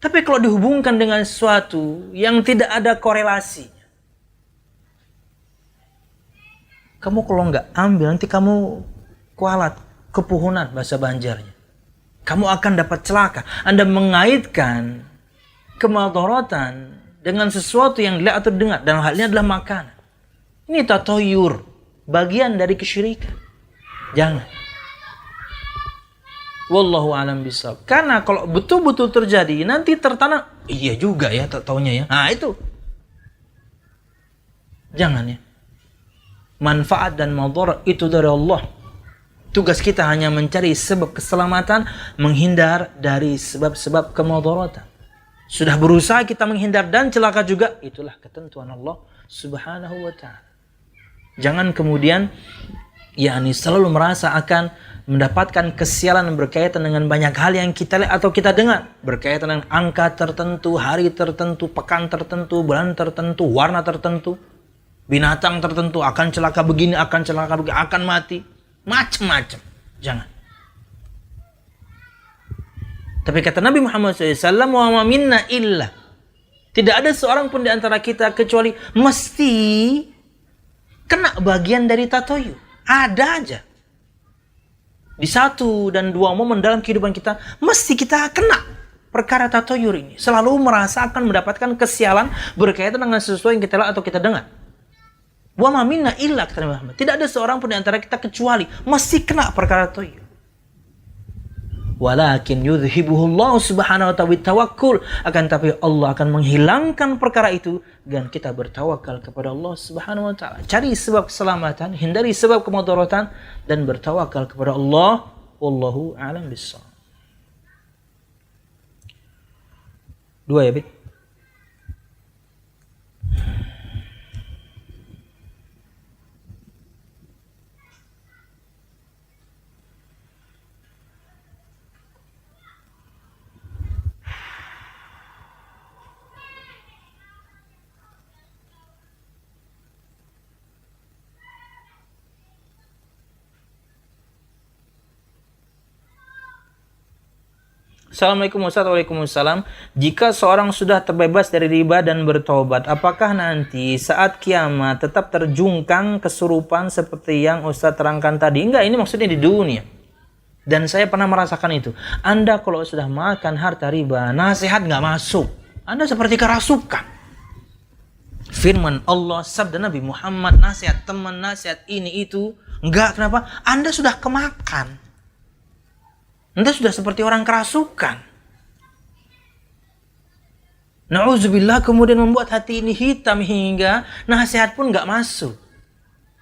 Tapi kalau dihubungkan dengan sesuatu yang tidak ada korelasinya, kamu kalau nggak ambil, nanti kamu kualat, kepuhunan bahasa Banjarnya. Kamu akan dapat celaka. Anda mengaitkan kemadharatan dengan sesuatu yang dilihat atau dengar. Dan hal ini adalah makanan. Ini tatoyur. Bagian dari kesyirikan. Jangan. Wallahu a'lam bishawab. Karena kalau betul-betul terjadi, nanti tertanam. Iya juga ya, tak taunya ya. Nah itu. Jangan ya. Manfaat dan madharat itu dari Allah. Tugas kita hanya mencari sebab keselamatan, menghindar dari sebab-sebab kemadharatan. Sudah berusaha kita menghindar dan celaka juga, itulah ketentuan Allah Subhanahu wa taala. Jangan kemudian selalu merasa akan mendapatkan kesialan berkaitan dengan banyak hal yang kita lihat atau kita dengar, berkaitan dengan angka tertentu, hari tertentu, pekan tertentu, bulan tertentu, warna tertentu, binatang tertentu akan celaka begini, akan celaka begini, akan mati. Macam-macam. Jangan. Tapi kata Nabi Muhammad SAW, wa ma minna illa. Tidak ada seorang pun di antara kita kecuali mesti kena bagian dari tatoyu. Ada aja. Di 1 dan 2 momen dalam kehidupan kita, mesti kita kena perkara tatoyur ini. Selalu merasa akan mendapatkan kesialan berkaitan dengan sesuatu yang kita lihat atau kita dengar. Wa ma minna illa, kata Muhammad. Tidak ada seorang pun di antara kita kecuali mesti kena perkara itu. Walakin yudhibuhu Allah subhanahu wa ta'ala tawakkul. Akan tapi Allah akan menghilangkan perkara itu dan kita bertawakal kepada Allah subhanahu wa ta'ala. Cari sebab keselamatan, hindari sebab kemudaratan, dan bertawakal kepada Allah. Wallahu a'lam bishawab. 2 ya, Bit? Assalamualaikum Ustaz. Waalaikumsalam. Jika seorang sudah terbebas dari riba dan bertobat, apakah nanti saat kiamat tetap terjungkang kesurupan seperti yang Ustaz terangkan tadi? Enggak, ini maksudnya di dunia. Dan saya pernah merasakan itu. Anda kalau sudah makan harta riba, nasihat nggak masuk. Anda seperti kerasukan. Firman Allah, sabda Nabi Muhammad, nasihat teman, nasihat ini itu. Enggak, kenapa? Anda sudah kemakan. Anda sudah seperti orang kerasukan. Na'udzubillah, kemudian membuat hati ini hitam hingga nasihat pun nggak masuk.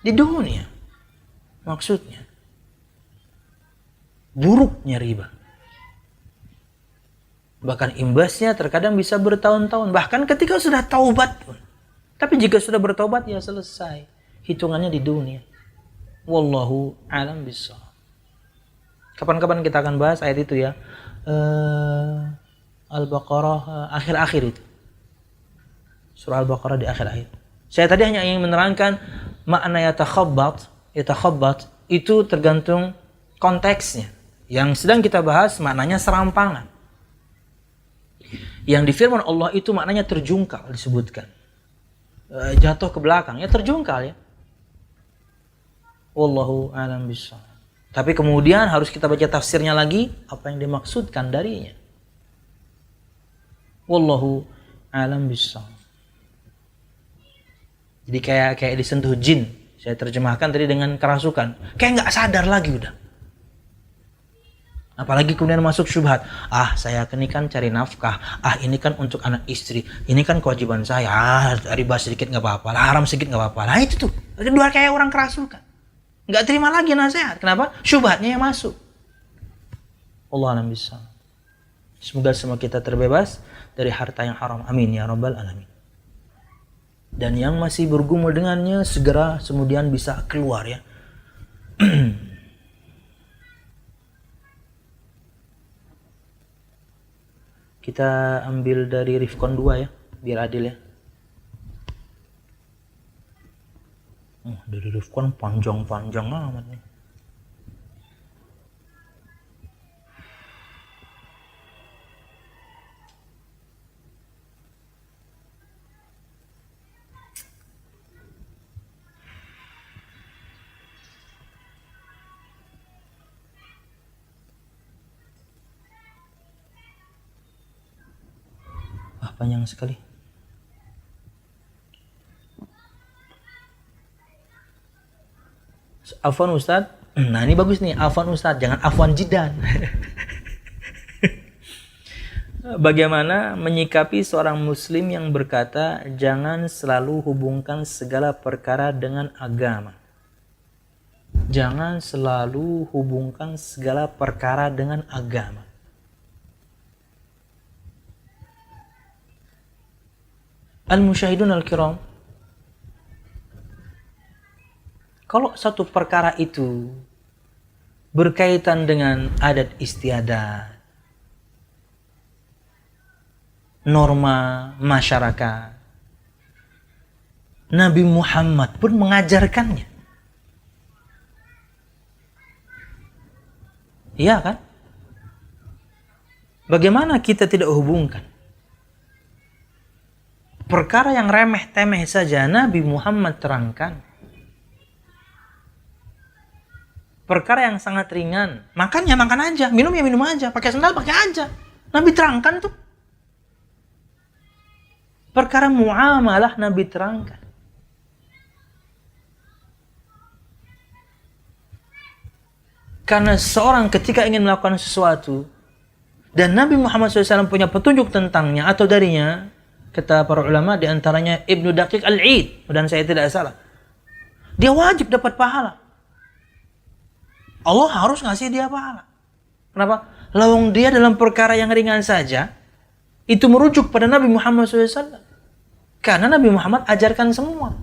Di dunia. Maksudnya. Buruknya riba. Bahkan imbasnya terkadang bisa bertahun-tahun. Bahkan ketika sudah taubat pun. Tapi jika sudah bertobat, ya selesai. Hitungannya di dunia. Wallahu a'lam bishawab. Kapan-kapan kita akan bahas ayat itu ya. Al-Baqarah akhir-akhir itu. Surah Al-Baqarah di akhir-akhir. Saya tadi hanya ingin menerangkan makna yatakhabbat itu tergantung konteksnya. Yang sedang kita bahas maknanya serampangan. Yang di firman Allah itu maknanya terjungkal disebutkan. Jatuh ke belakang, ya terjungkal ya. Wallahu a'lam bishawab. Tapi kemudian harus kita baca tafsirnya lagi, apa yang dimaksudkan darinya. Wallahu a'lam bishawab. Jadi kayak disentuh jin. Saya terjemahkan tadi dengan kerasukan. Kayak nggak sadar lagi udah. Apalagi kemudian masuk syubhat. Saya ini kan cari nafkah. Ini kan untuk anak istri. Ini kan kewajiban saya. Riba sedikit nggak apa-apa. Haram sedikit nggak apa-apa. Nah itu tuh. Dua kayak orang kerasukan. Nggak terima lagi nasihat. Kenapa? Syubhatnya yang masuk. Allah alam bisa. Semoga semua kita terbebas dari harta yang haram. Amin ya rabbal alamin. Dan yang masih bergumul dengannya segera kemudian bisa keluar ya. Kita ambil dari Rifkon 2 ya, biar adil ya. Dari Rifkon panjang-panjang amat nih. Panjang sekali. Afwan Ustadz. Nah ini bagus nih, Afwan Ustadz, jangan Afwan Jidan. Bagaimana menyikapi seorang muslim yang berkata jangan selalu hubungkan segala perkara dengan agama. Jangan selalu hubungkan segala perkara dengan agama. Al-musyahidun al-kiram, kalau satu perkara itu berkaitan dengan adat istiadat, norma masyarakat, Nabi Muhammad pun mengajarkannya. Iya kan? Bagaimana kita tidak hubungkan? Perkara yang remeh-temeh saja Nabi Muhammad terangkan. Perkara yang sangat ringan, makan ya makan aja, minum ya minum aja, pakai sandal pakai aja. Nabi terangkan tuh. Perkara muamalah Nabi terangkan. Karena seorang ketika ingin melakukan sesuatu dan Nabi Muhammad SAW punya petunjuk tentangnya atau darinya, kata para ulama di antaranya Ibnu Daqiq Al-Id, dan saya tidak salah, dia wajib dapat pahala. Allah harus ngasih dia pahala. Kenapa? Lawang dia dalam perkara yang ringan saja itu merujuk pada Nabi Muhammad SAW. Karena Nabi Muhammad ajarkan semua.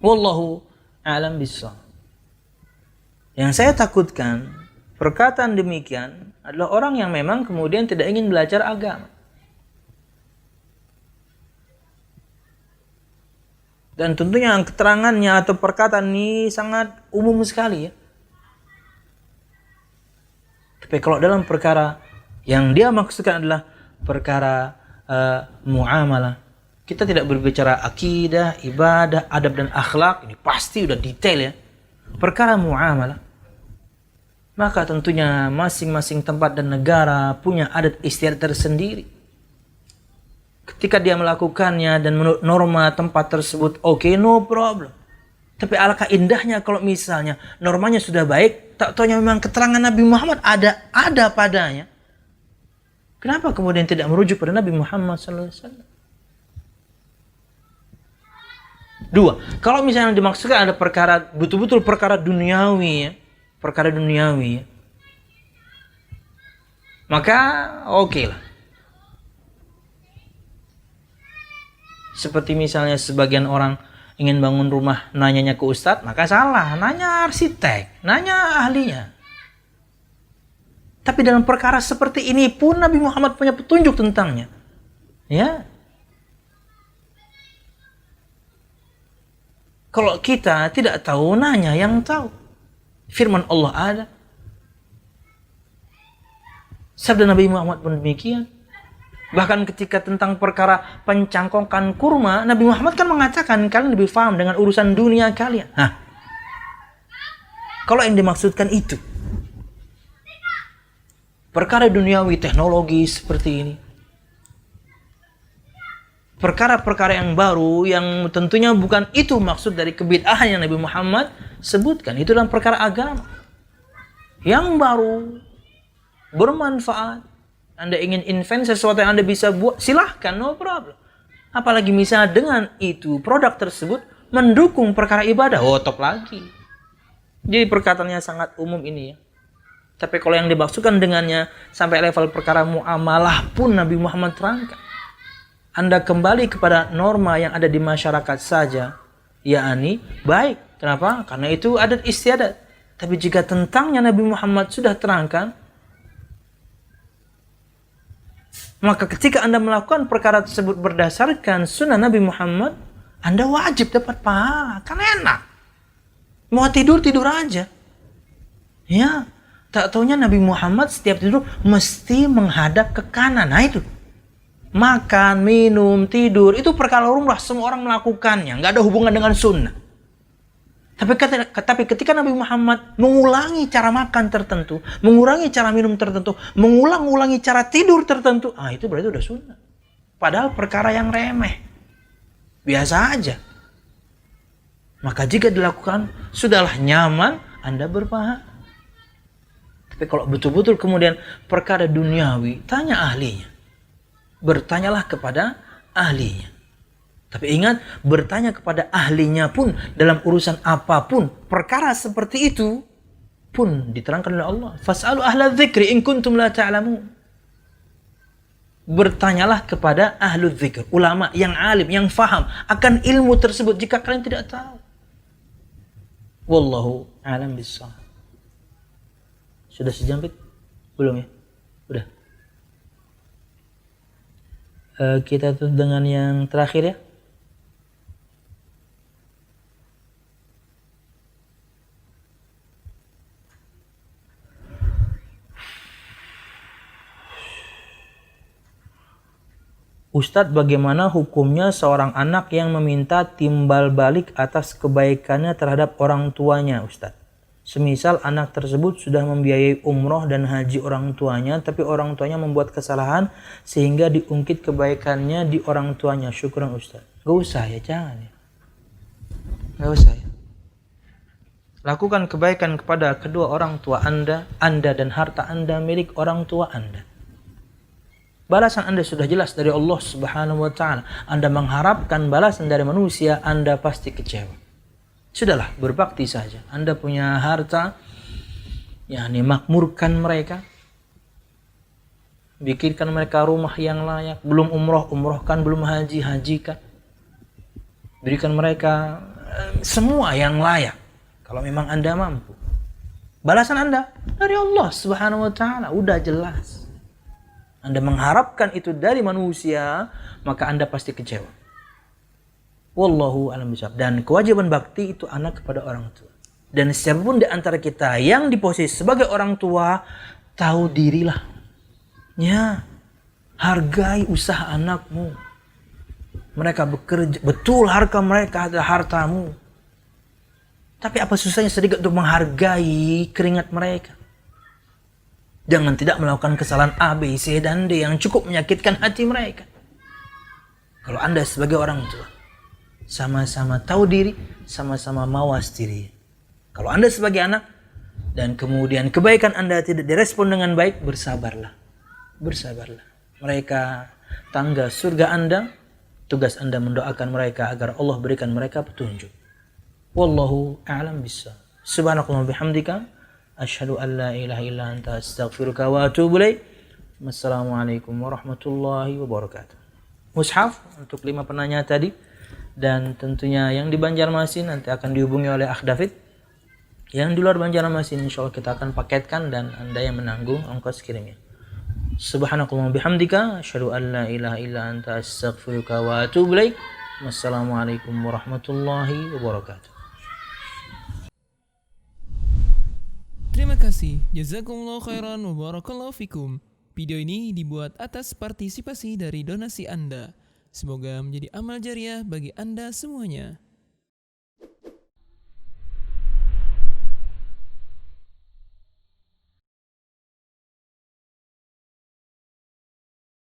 Wallahu a'lam bishawab. Yang saya takutkan perkataan demikian adalah orang yang memang kemudian tidak ingin belajar agama. Dan tentunya keterangannya atau perkataan ini sangat umum sekali ya. Tapi kalau dalam perkara yang dia maksudkan adalah perkara muamalah, kita tidak berbicara akidah, ibadah, adab dan akhlak, ini pasti udah detail ya. Perkara muamalah, maka tentunya masing-masing tempat dan negara punya adat istiadat tersendiri. Ketika dia melakukannya dan menurut norma tempat tersebut, oke, no problem. Tapi alangkah indahnya kalau misalnya normanya sudah baik, tak taunya memang keterangan Nabi Muhammad ada padanya. Kenapa kemudian tidak merujuk pada Nabi Muhammad SAW? Dua, kalau misalnya dimaksudkan ada perkara, betul-betul perkara duniawi ya, perkara duniawi ya, maka oke lah. Seperti misalnya sebagian orang ingin bangun rumah, nanyanya ke ustadz, maka salah, nanya arsitek, nanya ahlinya. Tapi dalam perkara seperti ini pun Nabi Muhammad punya petunjuk tentangnya. Ya. Kalau kita tidak tahu, nanya yang tahu. Firman Allah ada. Sabda Nabi Muhammad pun demikian. Bahkan ketika tentang perkara pencangkongkan kurma, Nabi Muhammad kan mengatakan kalian lebih paham dengan urusan dunia kalian. Hah. Kalau yang dimaksudkan itu perkara duniawi, teknologi seperti ini, perkara-perkara yang baru yang tentunya bukan itu maksud dari kebid'ahan yang Nabi Muhammad sebutkan. Itu dalam perkara agama yang baru, bermanfaat. Anda ingin invent sesuatu yang Anda bisa buat, silahkan, no problem. Apalagi misalnya dengan itu produk tersebut mendukung perkara ibadah, top lagi. Jadi perkataannya sangat umum ini ya. Tapi kalau yang dimaksudkan dengannya sampai level perkara muamalah pun Nabi Muhammad terangkan. Anda kembali kepada norma yang ada di masyarakat saja, yakni baik. Kenapa? Karena itu adat istiadat. Tapi jika tentangnya Nabi Muhammad sudah terangkan, maka ketika Anda melakukan perkara tersebut berdasarkan sunnah Nabi Muhammad, Anda wajib dapat pahala. Kan enak. Mau tidur aja. Ya. Tak taunya Nabi Muhammad setiap tidur mesti menghadap ke kanan. Nah itu. Makan, minum, tidur. Itu perkara lumrah. Semua orang melakukannya. Nggak ada hubungan dengan sunnah. Tapi ketika Nabi Muhammad mengulangi cara makan tertentu, mengurangi cara minum tertentu, mengulangi cara tidur tertentu, itu berarti udah sunnah. Padahal perkara yang remeh. Biasa aja. Maka jika dilakukan, sudahlah nyaman, Anda berpahala. Tapi kalau betul-betul kemudian perkara duniawi, tanya ahlinya. Bertanyalah kepada ahlinya. Tapi ingat, bertanya kepada ahlinya pun dalam urusan apapun, perkara seperti itu pun diterangkan oleh Allah. Fas'alu ahla dzikri in kuntum la ta'lamun. Bertanyalah kepada ahlu dzikr, ulama yang alim, yang faham akan ilmu tersebut jika kalian tidak tahu. Wallahu a'lam bissawab. Sudah sejam, Pit? Belum ya? Udah. Kita tutup dengan yang terakhir ya. Ustadz, bagaimana hukumnya seorang anak yang meminta timbal balik atas kebaikannya terhadap orang tuanya, Ustadz? Semisal anak tersebut sudah membiayai umroh dan haji orang tuanya, tapi orang tuanya membuat kesalahan sehingga diungkit kebaikannya di orang tuanya. Syukran Ustaz. Gak usah ya, jangan ya. Gak usah ya. Lakukan kebaikan kepada kedua orang tua Anda dan harta Anda milik orang tua Anda. Balasan Anda sudah jelas dari Allah Subhanahu wa taala. Anda mengharapkan balasan dari manusia, Anda pasti kecewa. Sudahlah, berbakti saja. Anda punya harta, makmurkan mereka. Bikinkan mereka rumah yang layak. Belum umrohkan, belum hajikan. Berikan mereka semua yang layak. Kalau memang Anda mampu. Balasan Anda dari Allah Subhanahu wa taala udah jelas. Anda mengharapkan itu dari manusia, maka Anda pasti kecewa. Wallahu a'lam bishawab. Dan kewajiban bakti itu anak kepada orang tua. Dan siapapun di antara kita yang di posisi sebagai orang tua, tahu dirilah. Ya, hargai usaha anakmu. Mereka bekerja, betul harga mereka adalah hartamu. Tapi apa susahnya sedikit untuk menghargai keringat mereka. Jangan tidak melakukan kesalahan A, B, C, dan D yang cukup menyakitkan hati mereka. Kalau Anda sebagai orang tua, sama-sama tahu diri, sama-sama mawas diri. Kalau Anda sebagai anak, dan kemudian kebaikan Anda tidak direspon dengan baik, bersabarlah. Bersabarlah. Mereka tangga surga Anda, tugas Anda mendoakan mereka agar Allah berikan mereka petunjuk. Wallahu a'lam bishawab. Subhanakallahumma bihamdika asyhadu an la ilaha illa anta astaghfiruka wa atubu ilaik. Wassalamualaikum warahmatullahi wabarakatuh. Mushaf untuk 5 penanya tadi, dan tentunya yang di Banjarmasin nanti akan dihubungi oleh Akh David. Yang di luar Banjarmasin insyaallah kita akan paketkan dan Anda yang menanggung ongkos kirimnya. Subhanakallahumma bihamdika asyhadu an la ilaha illa anta astaghfiruka wa atubu ilaik. Wassalamualaikum warahmatullahi wabarakatuh. Terima kasih. Jazakumullah khairan wa barakallahu fikum. Video ini dibuat atas partisipasi dari donasi Anda. Semoga menjadi amal jariah bagi Anda semuanya.